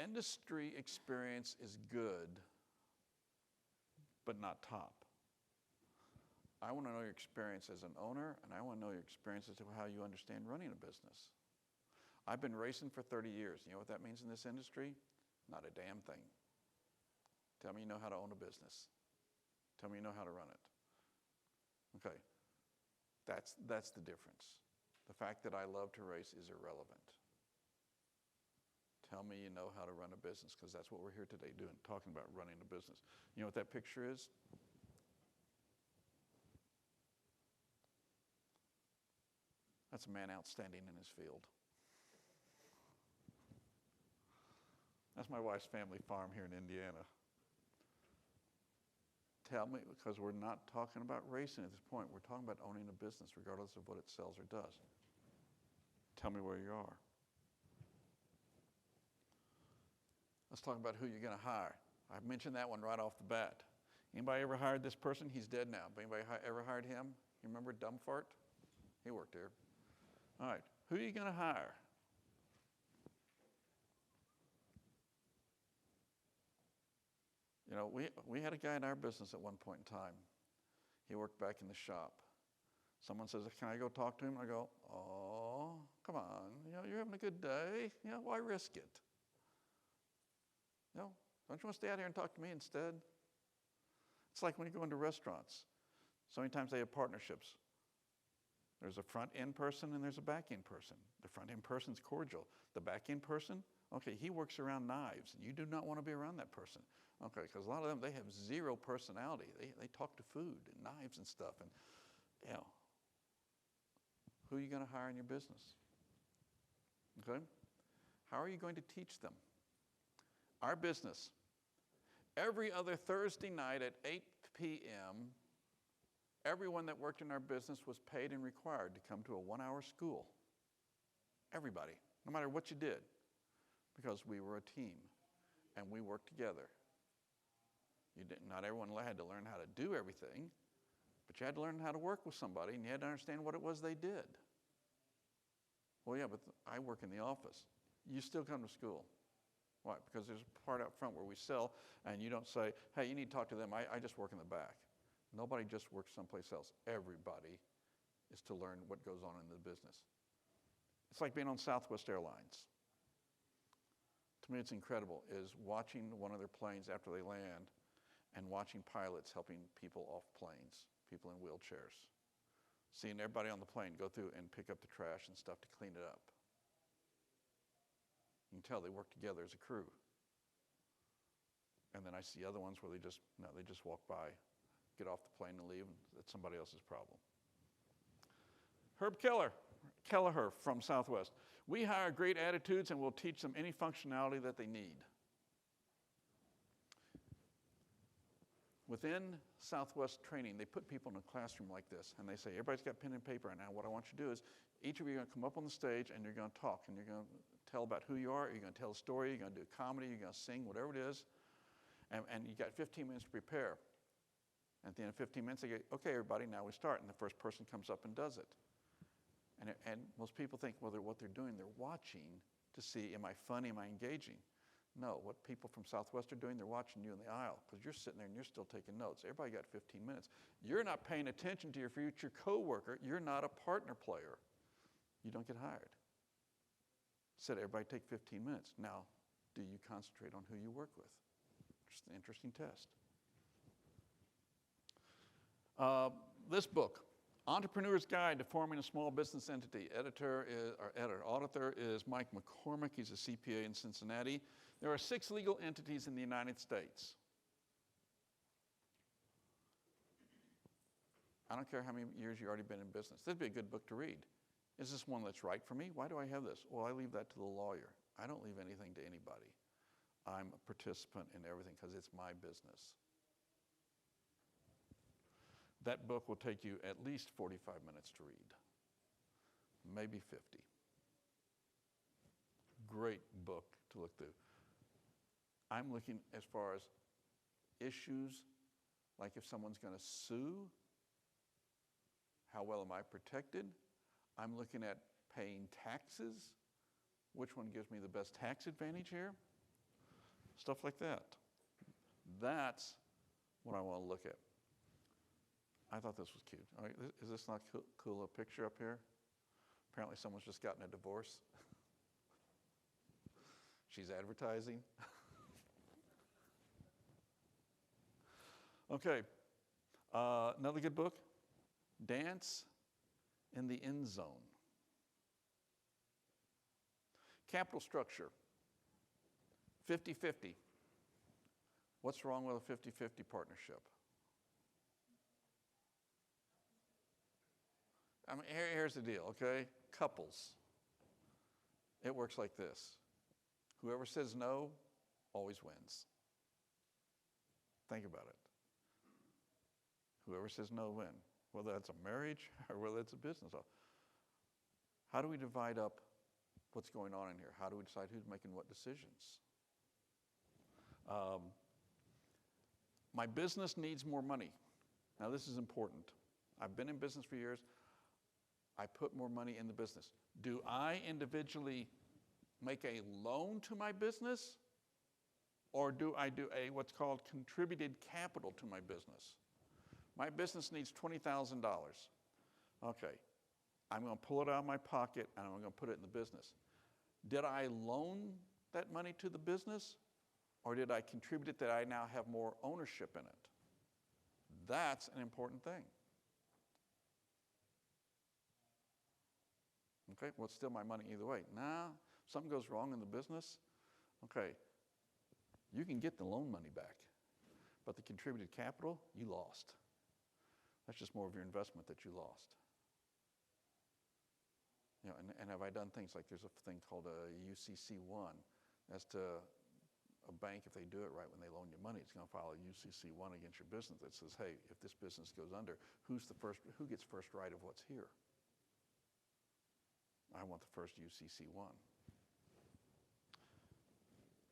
industry experience is good, but not top. I want to know your experience as an owner, and I want to know your experience as to how you understand running a business. I've been racing for 30 years. You know what that means in this industry? Not a damn thing. Tell me you know how to own a business. Tell me you know how to run it. Okay, that's the difference. The fact that I love to race is irrelevant. Tell me you know how to run a business, because that's what we're here today doing, talking about running a business. You know what that picture is? That's a man outstanding in his field. That's my wife's family farm here in Indiana. Tell me, because we're not talking about racing at this point. We're talking about owning a business, regardless of what it sells or does. Tell me where you are. Let's talk about who you're going to hire. I've mentioned that one right off the bat. Anybody ever hired this person? He's dead now. Anybody ever hired him? You remember Dumbfart? He worked here. All right. Who are you going to hire? You know, we had a guy in our business at one point in time. He worked back in the shop. Someone says, can I go talk to him? I go, oh, come on. You know, you're having a good day. You know, why risk it? You know, don't you want to stay out here and talk to me instead? It's like when you go into restaurants. So many times they have partnerships. There's a front-end person and there's a back-end person. The front-end person's cordial. The back-end person, okay, he works around knives. You do not want to be around that person. Okay, because a lot of them, they have zero personality. They talk to food and knives and stuff. And, you know, who are you going to hire in your business? Okay? How are you going to teach them? Our business, Every other Thursday night at 8 p.m., everyone that worked in our business was paid and required to come to a 1-hour school. Everybody, no matter what you did, because we were a team and we worked together. Not everyone had to learn how to do everything, but you had to learn how to work with somebody, and you had to understand what it was they did. Well, yeah, but I work in the office. You still come to school. Why? Because there's a part up front where we sell, and you don't say, hey, you need to talk to them. I just work in the back. Nobody just works someplace else. Everybody is to learn what goes on in the business. It's like being on Southwest Airlines. To me, it's incredible, is watching one of their planes after they land and watching pilots helping people off planes, people in wheelchairs. Seeing everybody on the plane go through and pick up the trash and stuff to clean it up. You can tell they work together as a crew. And then I see other ones where they just walk by, get off the plane and leave, and it's somebody else's problem. Herb Kelleher from Southwest. We hire great attitudes and we'll teach them any functionality that they need. Within Southwest training, they put people in a classroom like this, and they say, everybody's got pen and paper, and now what I want you to do is, each of you are going to come up on the stage, and you're going to talk, and you're going to tell about who you are, you're going to tell a story, you're going to do comedy, you're going to sing, whatever it is, and you got 15 minutes to prepare. At the end of 15 minutes, they go, okay, everybody, now we start, and the first person comes up and does it. And most people think, well, what they're doing, they're watching to see, am I funny, am I engaging? No, what people from Southwest are doing, they're watching you in the aisle because you're sitting there and you're still taking notes. Everybody got 15 minutes. You're not paying attention to your future coworker. You're not a partner player. You don't get hired. Said everybody take 15 minutes. Now, do you concentrate on who you work with? Just an interesting test. This book, Entrepreneur's Guide to Forming a Small Business Entity. Author is Mike McCormick. He's a CPA in Cincinnati. There are 6 legal entities in the United States. I don't care how many years you've already been in business. This would be a good book to read. Is this one that's right for me? Why do I have this? Well, I leave that to the lawyer. I don't leave anything to anybody. I'm a participant in everything because it's my business. That book will take you at least 45 minutes to read, maybe 50. Great book to look through. I'm looking as far as issues, like if someone's going to sue, how well am I protected? I'm looking at paying taxes. Which one gives me the best tax advantage here? Stuff like that. That's what I want to look at. I thought this was cute. All right, is this not cool, a picture up here? Apparently someone's just gotten a divorce. She's advertising. Okay, another good book, Dance in the End Zone. Capital structure, 50-50. What's wrong with a 50-50 partnership? I mean, here's the deal, okay? Couples, it works like this. Whoever says no always wins. Think about it. Whoever says no wins, whether that's a marriage or whether it's a business. How do we divide up what's going on in here? How do we decide who's making what decisions? My business needs more money. Now, this is important. I've been in business for years. I put more money in the business. Do I individually make a loan to my business, or do I do what's called contributed capital to my business? My business needs $20,000. Okay, I'm going to pull it out of my pocket and I'm going to put it in the business. Did I loan that money to the business, or did I contribute it that I now have more ownership in it? That's an important thing. Okay, well, it's still my money either way. Now, something goes wrong in the business, okay, you can get the loan money back, but the contributed capital, you lost. That's just more of your investment that you lost. You know, and have I done things like there's a thing called a UCC1, that's to a bank, if they do it right when they loan you money, it's going to file a UCC1 against your business that says, hey, if this business goes under, who gets first right of what's here? I want the first UCC1.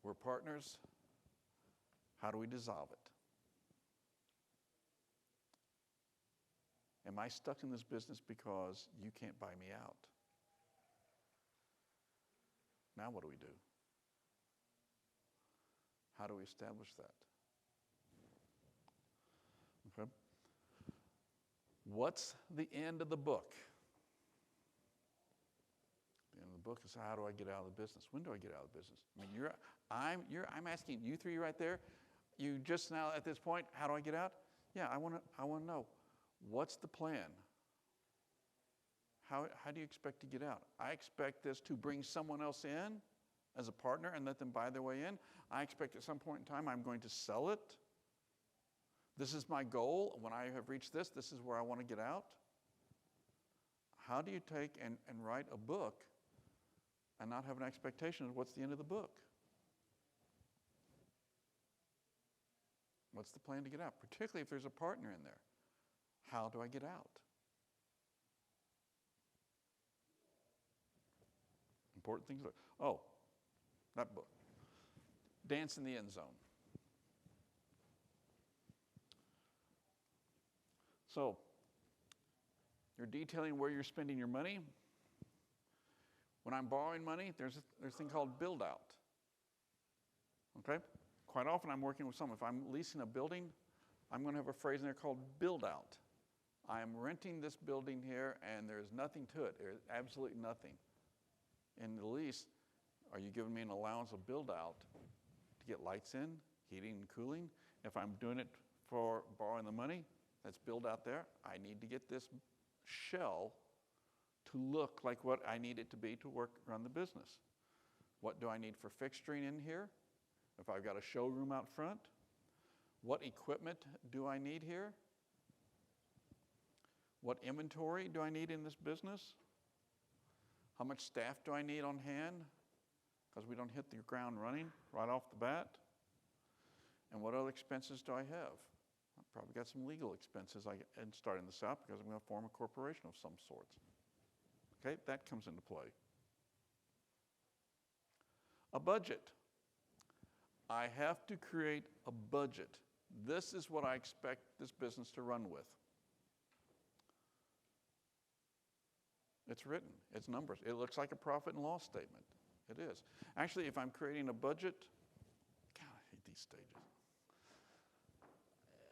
We're partners. How do we dissolve it? Am I stuck in this business because you can't buy me out? Now what do we do? How do we establish that? Okay. What's the end of the book? The end of the book is, how do I get out of the business? When do I get out of the business? I mean, I'm asking you three right there. You just now at this point, how do I get out? Yeah, I want to know. What's the plan? How do you expect to get out? I expect this to bring someone else in as a partner and let them buy their way in. I expect at some point in time I'm going to sell it. This is my goal. When I have reached this is where I want to get out. How do you take and write a book and not have an expectation of what's the end of the book? What's the plan to get out? Particularly if there's a partner in there. How do I get out? Important things. Oh, that book. Dance in the End Zone. So, you're detailing where you're spending your money. When I'm borrowing money, there's a thing called build out. Okay? Quite often I'm working with someone. If I'm leasing a building, I'm going to have a phrase in there called build out. I am renting this building here and there's nothing to it. There's absolutely nothing. In the lease, are you giving me an allowance of build out to get lights in, heating and cooling? If I'm doing it for borrowing the money, that's build out there. I need to get this shell to look like what I need it to be to run the business. What do I need for fixturing in here? If I've got a showroom out front, what equipment do I need here? What inventory do I need in this business? How much staff do I need on hand? Because we don't hit the ground running right off the bat. And what other expenses do I have? I've probably got some legal expenses in starting this out because I'm going to form a corporation of some sorts. Okay, that comes into play. A budget. I have to create a budget. This is what I expect this business to run with. It's written. It's numbers. It looks like a profit and loss statement. It is. Actually, if I'm creating a budget, God, I hate these stages.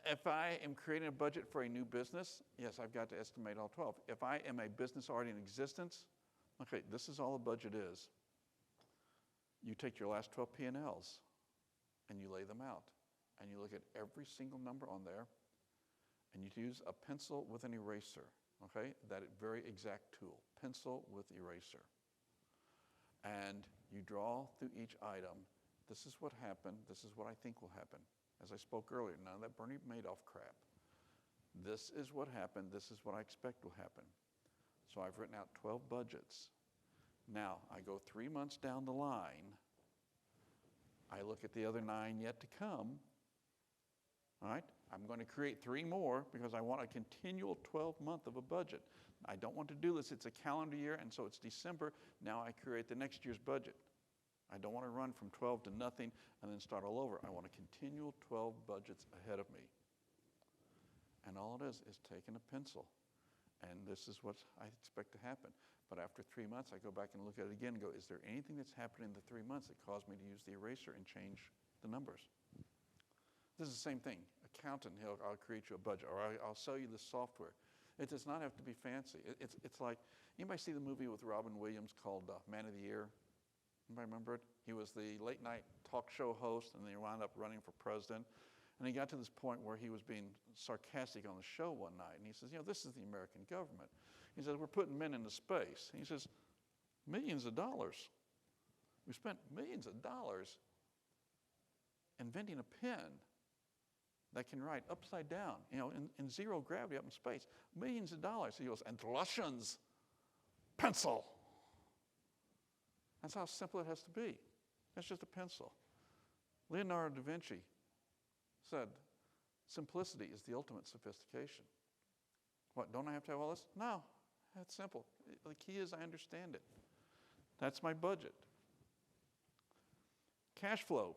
If I am creating a budget for a new business, yes, I've got to estimate all 12. If I am a business already in existence, okay, this is all the budget is. You take your last 12 P&Ls and you lay them out. And you look at every single number on there and you use a pencil with an eraser. Okay, that very exact tool, pencil with eraser. And you draw through each item. This is what happened. This is what I think will happen. As I spoke earlier, none of that Bernie Madoff crap. This is what happened. This is what I expect will happen. So I've written out 12 budgets. Now, I go 3 months down the line. I look at the other 9 yet to come. All right? I'm going to create 3 more because I want a continual 12-month of a budget. I don't want to do this. It's a calendar year, and so it's December. Now I create the next year's budget. I don't want to run from 12 to nothing and then start all over. I want a continual 12 budgets ahead of me. And all it is taking a pencil. And this is what I expect to happen. But after 3 months, I go back and look at it again and go, is there anything that's happened in the 3 months that caused me to use the eraser and change the numbers? This is the same thing. Accountant, I'll create you a budget, or I'll sell you the software. It does not have to be fancy. It's like, anybody see the movie with Robin Williams called Man of the Year? Anybody remember it? He was the late night talk show host, and then he wound up running for president. And he got to this point where he was being sarcastic on the show one night. And he says, this is the American government. He says, we're putting men into space. And he says, millions of dollars. We spent millions of dollars inventing a pen that can write upside down, in zero gravity up in space. Millions of dollars. He goes, and Russians, pencil. That's how simple it has to be. It's just a pencil. Leonardo da Vinci said, simplicity is the ultimate sophistication. What, don't I have to have all this? No, that's simple. The key is I understand it. That's my budget. Cash flow.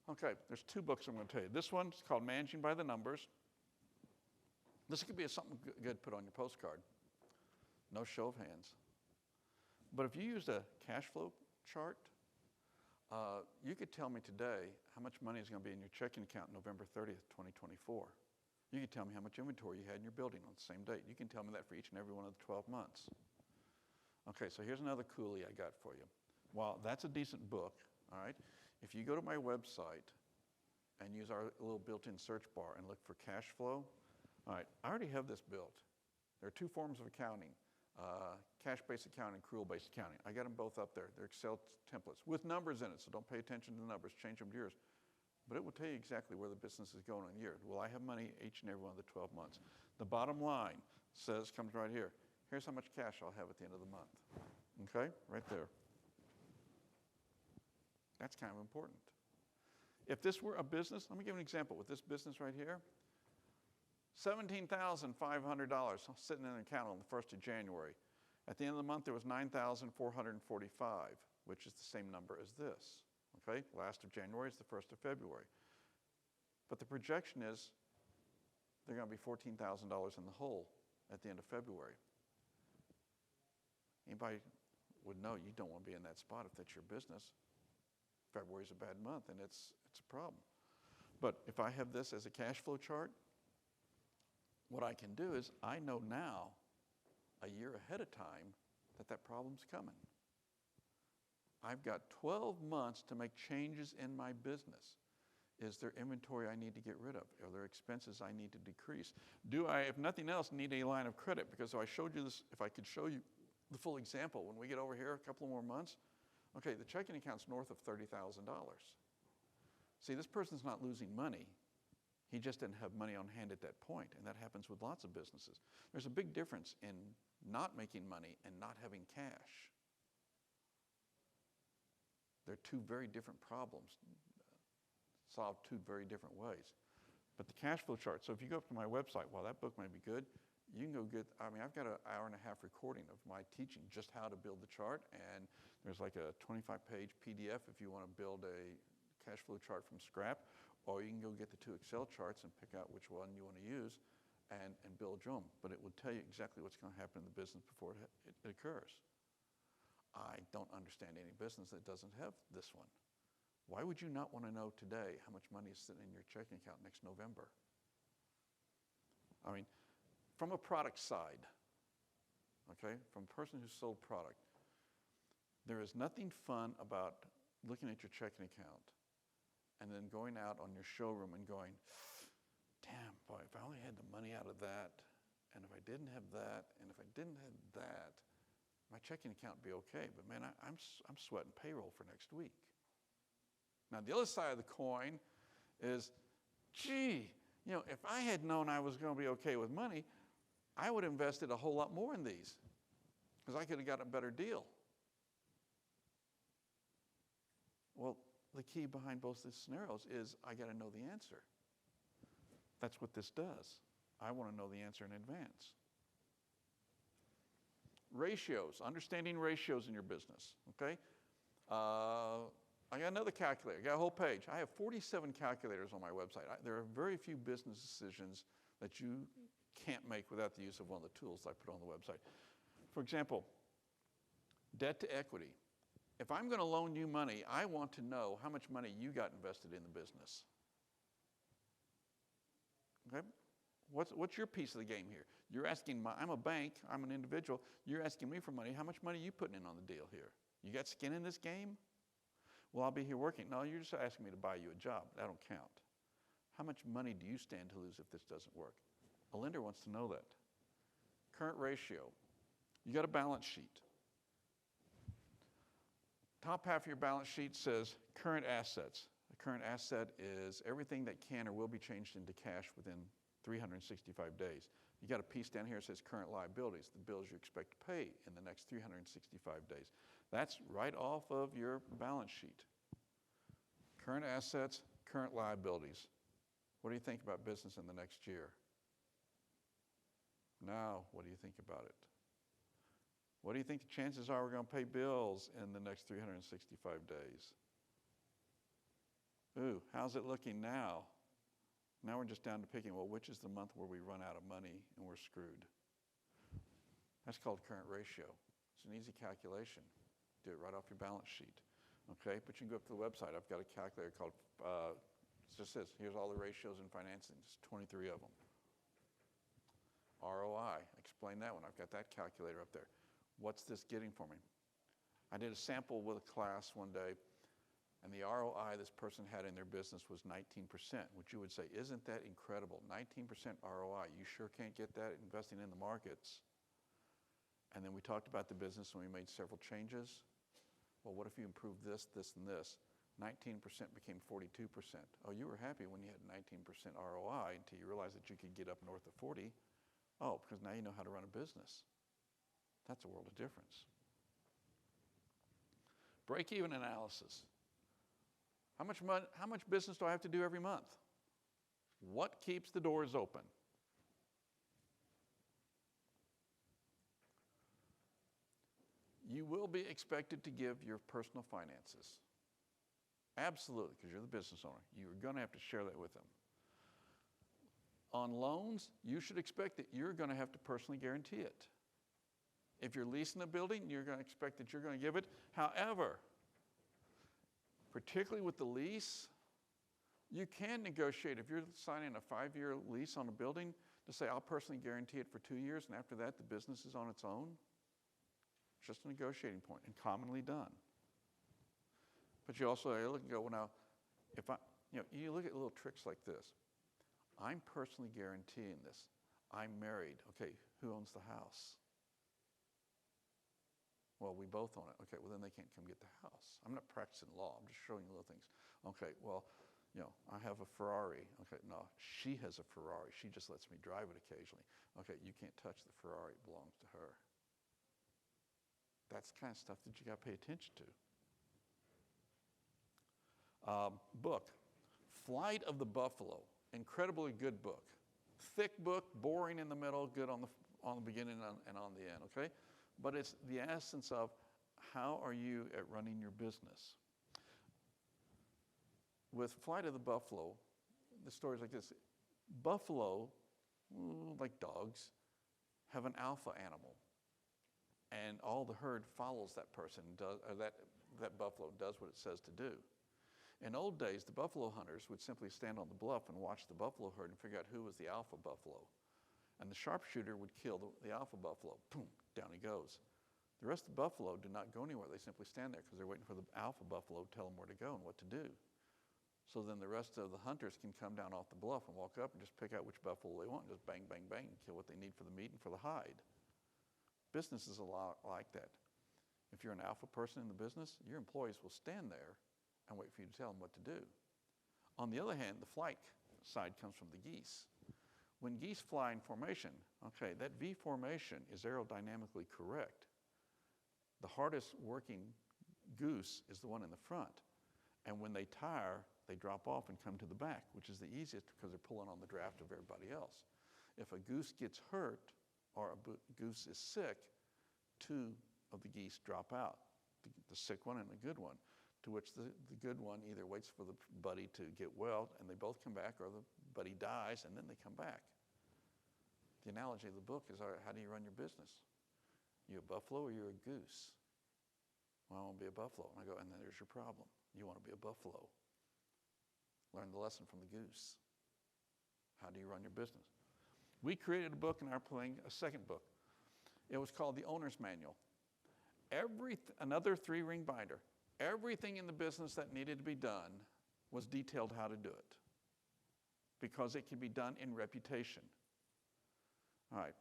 Okay, there's 2 books I'm going to tell you. This one's called Managing by the Numbers. This could be something good to put on your postcard. No show of hands. But if you used a cash flow chart, you could tell me today how much money is going to be in your checking account November 30th, 2024. You could tell me how much inventory you had in your building on the same date. You can tell me that for each and every one of the 12 months. Okay, so here's another coolie I got for you. Well, that's a decent book, all right? If you go to my website and use our little built-in search bar and look for cash flow, all right, I already have this built. There are 2 forms of accounting, cash-based accounting, accrual-based accounting. I got them both up there. They're Excel templates with numbers in it, so don't pay attention to the numbers. Change them to yours. But it will tell you exactly where the business is going in a year. Will I have money each and every one of the 12 months? The bottom line comes right here. Here's how much cash I'll have at the end of the month. Okay, right there. That's kind of important. If this were a business, let me give an example. With this business right here, $17,500 sitting in an account on the 1st of January. At the end of the month, there was $9,445, which is the same number as this. Okay, last of January is the 1st of February. But the projection is they're going to be $14,000 in the hole at the end of February. Anybody would know you don't want to be in that spot if that's your business. February is a bad month, and it's a problem. But if I have this as a cash flow chart, what I can do is I know now, a year ahead of time, that problem's coming. I've got 12 months to make changes in my business. Is there inventory I need to get rid of? Are there expenses I need to decrease? Do I, if nothing else, need a line of credit? Because if I showed you this, if I could show you the full example, when we get over here a couple more months, okay, the checking account's north of $30,000. See, this person's not losing money. He just didn't have money on hand at that point, and that happens with lots of businesses. There's a big difference in not making money and not having cash. They're 2 very different problems, solved 2 very different ways. But the cash flow chart, so if you go up to my website, while that book might be good, you can go get, I've got an hour-and-a-half recording of my teaching just how to build the chart, and there's like a 25-page PDF if you want to build a cash flow chart from scrap, or you can go get the 2 Excel charts and pick out which one you want to use and build your own. But it will tell you exactly what's going to happen in the business before it occurs. I don't understand any business that doesn't have this one. Why would you not want to know today how much money is sitting in your checking account next November? I mean, from a product side, okay, from a person who sold product, there is nothing fun about looking at your checking account and then going out on your showroom and going, damn, boy, if I only had the money out of that, and if I didn't have that, and if I didn't have that, my checking account would be okay. But man, I'm sweating payroll for next week. Now, the other side of the coin is, gee, if I had known I was going to be okay with money, I would have invested a whole lot more in these because I could have got a better deal. Well, the key behind both these scenarios is I got to know the answer. That's what this does. I want to know the answer in advance. Ratios, understanding ratios in your business, okay? I got another calculator. I got a whole page. I have 47 calculators on my website. There are very few business decisions that you can't make without the use of one of the tools I put on the website. For example, debt to equity. If I'm going to loan you money, I want to know how much money you got invested in the business. Okay? What's your piece of the game here? You're asking, I'm a bank, I'm an individual, you're asking me for money. How much money are you putting in on the deal here? You got skin in this game? Well, I'll be here working. No, you're just asking me to buy you a job. That don't count. How much money do you stand to lose if this doesn't work? A lender wants to know that. Current ratio. You got a balance sheet. Top half of your balance sheet says current assets. A current asset is everything that can or will be changed into cash within 365 days. You got a piece down here that says current liabilities, the bills you expect to pay in the next 365 days. That's right off of your balance sheet. Current assets, current liabilities. What do you think about business in the next year? Now, what do you think about it? What do you think the chances are we're going to pay bills in the next 365 days? Ooh, how's it looking now? Now we're just down to picking, well, which is the month where we run out of money and we're screwed? That's called current ratio. It's an easy calculation. Do it right off your balance sheet. Okay, but you can go up to the website. I've got a calculator called, it just says, here's all the ratios in financing. There's 23 of them. ROI, explain that one. I've got that calculator up there. What's this getting for me? I did a sample with a class one day, and the ROI this person had in their business was 19%, which you would say, isn't that incredible? 19% ROI, you sure can't get that investing in the markets. And then we talked about the business and we made several changes. Well, what if you improved this, this, and this? 19% became 42%. Oh, you were happy when you had 19% ROI until you realized that you could get up north of 40. Oh, because now you know how to run a business. That's a world of difference. Break-even analysis. How much business do I have to do every month? What keeps the doors open? You will be expected to give your personal finances. Absolutely, because you're the business owner. You're going to have to share that with them. On loans, you should expect that you're going to have to personally guarantee it. If you're leasing a building, you're going to expect that you're going to give it. However, particularly with the lease, you can negotiate. If you're signing a 5-year lease on a building, to say, I'll personally guarantee it for 2 years, and after that, the business is on its own. It's just a negotiating point, and commonly done. But you also look and go, well, now, if you look at little tricks like this. I'm personally guaranteeing this. I'm married. Okay, who owns the house? Well, we both own it. Okay, well, then they can't come get the house. I'm not practicing law. I'm just showing you little things. Okay, well, I have a Ferrari. Okay, no, she has a Ferrari. She just lets me drive it occasionally. Okay, you can't touch the Ferrari. It belongs to her. That's the kind of stuff that you got to pay attention to. Book, Flight of the Buffalo. Incredibly good book. Thick book, boring in the middle, good on the beginning and on the end, okay? But it's the essence of how are you at running your business. With Flight of the Buffalo, the story's like this. Buffalo, like dogs, have an alpha animal. And all the herd follows that person, that buffalo does what it says to do. In old days, the buffalo hunters would simply stand on the bluff and watch the buffalo herd and figure out who was the alpha buffalo. And the sharpshooter would kill the alpha buffalo. Boom, down he goes. The rest of the buffalo do not go anywhere. They simply stand there because they're waiting for the alpha buffalo to tell them where to go and what to do. So then the rest of the hunters can come down off the bluff and walk up and just pick out which buffalo they want, and just bang, bang, bang, and kill what they need for the meat and for the hide. Business is a lot like that. If you're an alpha person in the business, your employees will stand there and wait for you to tell them what to do. On the other hand, the flight side comes from the geese. When geese fly in formation, okay, that V formation is aerodynamically correct. The hardest working goose is the one in the front. And when they tire, they drop off and come to the back, which is the easiest because they're pulling on the draft of everybody else. If a goose gets hurt or a goose is sick, 2 of the geese drop out, the sick one and the good one, to which the good one either waits for the buddy to get well and they both come back, or the buddy dies and then they come back. The analogy of the book is, how do you run your business? You a buffalo or you're a goose? Well, I want to be a buffalo. And I go, and then there's your problem. You want to be a buffalo. Learn the lesson from the goose. How do you run your business? We created a book and are playing a second book. It was called The Owner's Manual. Another 3-ring binder. Everything in the business that needed to be done was detailed how to do it, because it can be done in reputation. All right.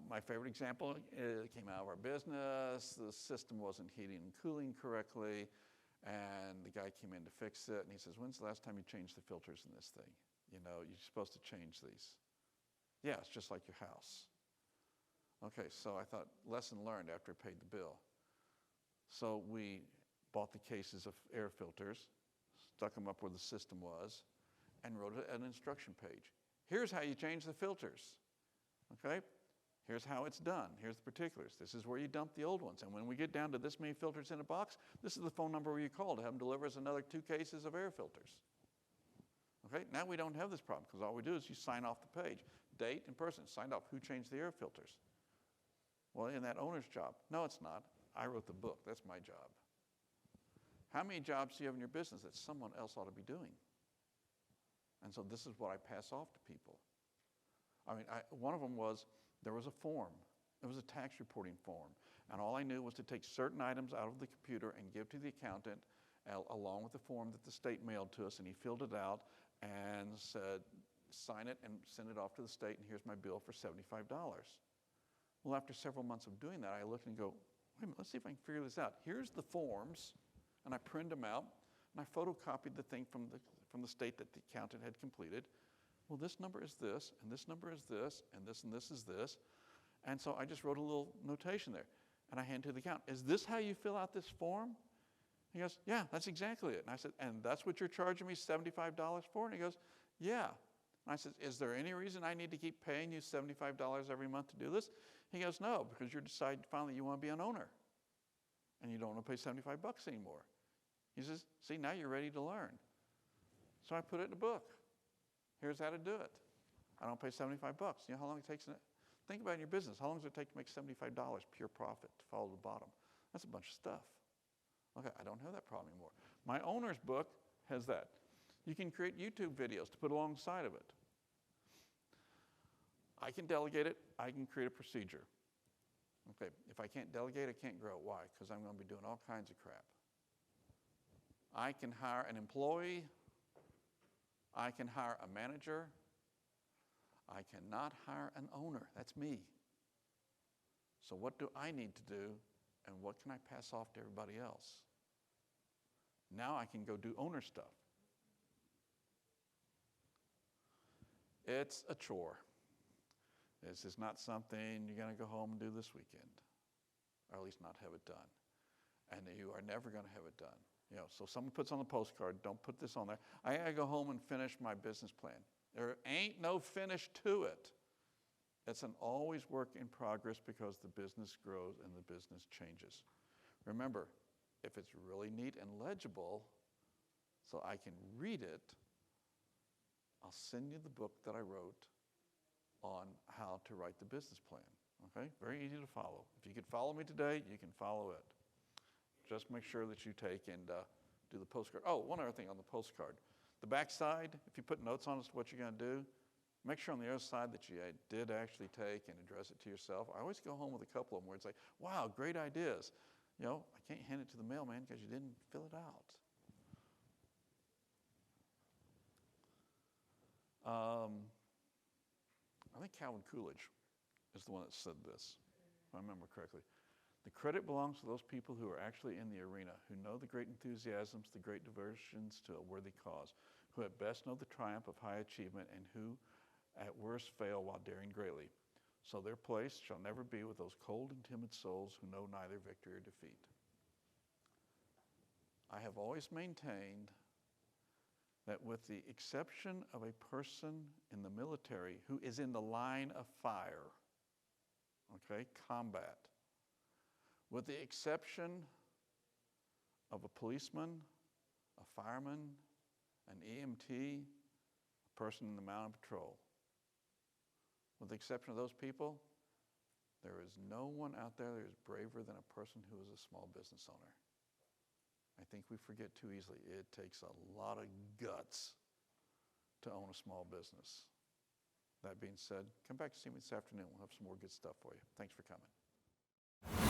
My favorite example, it came out of our business. The system wasn't heating and cooling correctly, and the guy came in to fix it, and he says, when's the last time you changed the filters in this thing? You're supposed to change these. Yeah, it's just like your house. Okay, so I thought, lesson learned after I paid the bill. So we bought the cases of air filters, stuck them up where the system was, and wrote an instruction page. Here's how you change the filters, okay? Here's how it's done. Here's the particulars. This is where you dump the old ones. And when we get down to this many filters in a box, this is the phone number where you call to have them deliver us another 2 cases of air filters. Okay, now we don't have this problem because all we do is you sign off the page. Date and person, signed off who changed the air filters. Well, in that owner's job. No, it's not. I wrote the book. That's my job. How many jobs do you have in your business that someone else ought to be doing? And so this is what I pass off to people. I mean, one of them was, there was a form. It was a tax reporting form. And all I knew was to take certain items out of the computer and give to the accountant along with the form that the state mailed to us. And he filled it out and said, sign it and send it off to the state, and here's my bill for $75. Well, after several months of doing that, I looked and go, wait a minute, let's see if I can figure this out. Here's the forms, and I printed them out, and I photocopied the thing from the state that the accountant had completed. Well, this number is this, and this number is this, and this is this. And so I just wrote a little notation there, and I handed it to the accountant. Is this how you fill out this form? He goes, yeah, that's exactly it. And I said, and that's what you're charging me $75 for? And he goes, yeah. And I said, is there any reason I need to keep paying you $75 every month to do this? He goes, no, because you decided finally you want to be an owner, and you don't want to pay $75 anymore. He says, see, now you're ready to learn. So I put it in a book. Here's how to do it. I don't pay $75. You know how long it takes? Think about it in your business. How long does it take to make $75 pure profit to follow the bottom? That's a bunch of stuff. Okay, I don't have that problem anymore. My owner's book has that. You can create YouTube videos to put alongside of it. I can delegate it. I can create a procedure. Okay, if I can't delegate, I can't grow. Why? Because I'm going to be doing all kinds of crap. I can hire an employee. I can hire a manager. I cannot hire an owner. That's me. So what do I need to do, and what can I pass off to everybody else? Now I can go do owner stuff. It's a chore. This is not something you're going to go home and do this weekend, or at least not have it done. And you are never going to have it done. You know, so someone puts on the postcard, don't put this on there. I got to go home and finish my business plan. There ain't no finish to it. It's an always work in progress because the business grows and the business changes. Remember, if it's really neat and legible, so I can read it, I'll send you the book that I wrote on how to write the business plan. Okay? Very easy to follow. If you could follow me today, you can follow it. Just make sure that you take and do the postcard. Oh, one other thing on the postcard. The back side, if you put notes on as to what you're going to do, make sure on the other side that you did actually take and address it to yourself. I always go home with a couple of them where it's like, wow, great ideas. You know, I can't hand it to the mailman because you didn't fill it out. I think Calvin Coolidge is the one that said this, if I remember correctly. The credit belongs to those people who are actually in the arena, who know the great enthusiasms, the great diversions to a worthy cause, who at best know the triumph of high achievement, and who at worst fail while daring greatly. So their place shall never be with those cold and timid souls who know neither victory or defeat. I have always maintained that with the exception of a person in the military who is in the line of fire, okay, combat, with the exception of a policeman, a fireman, an EMT, a person in the mountain patrol, with the exception of those people, there is no one out there that is braver than a person who is a small business owner. I think we forget too easily. It takes a lot of guts to own a small business. That being said, come back to see me this afternoon. We'll have some more good stuff for you. Thanks for coming.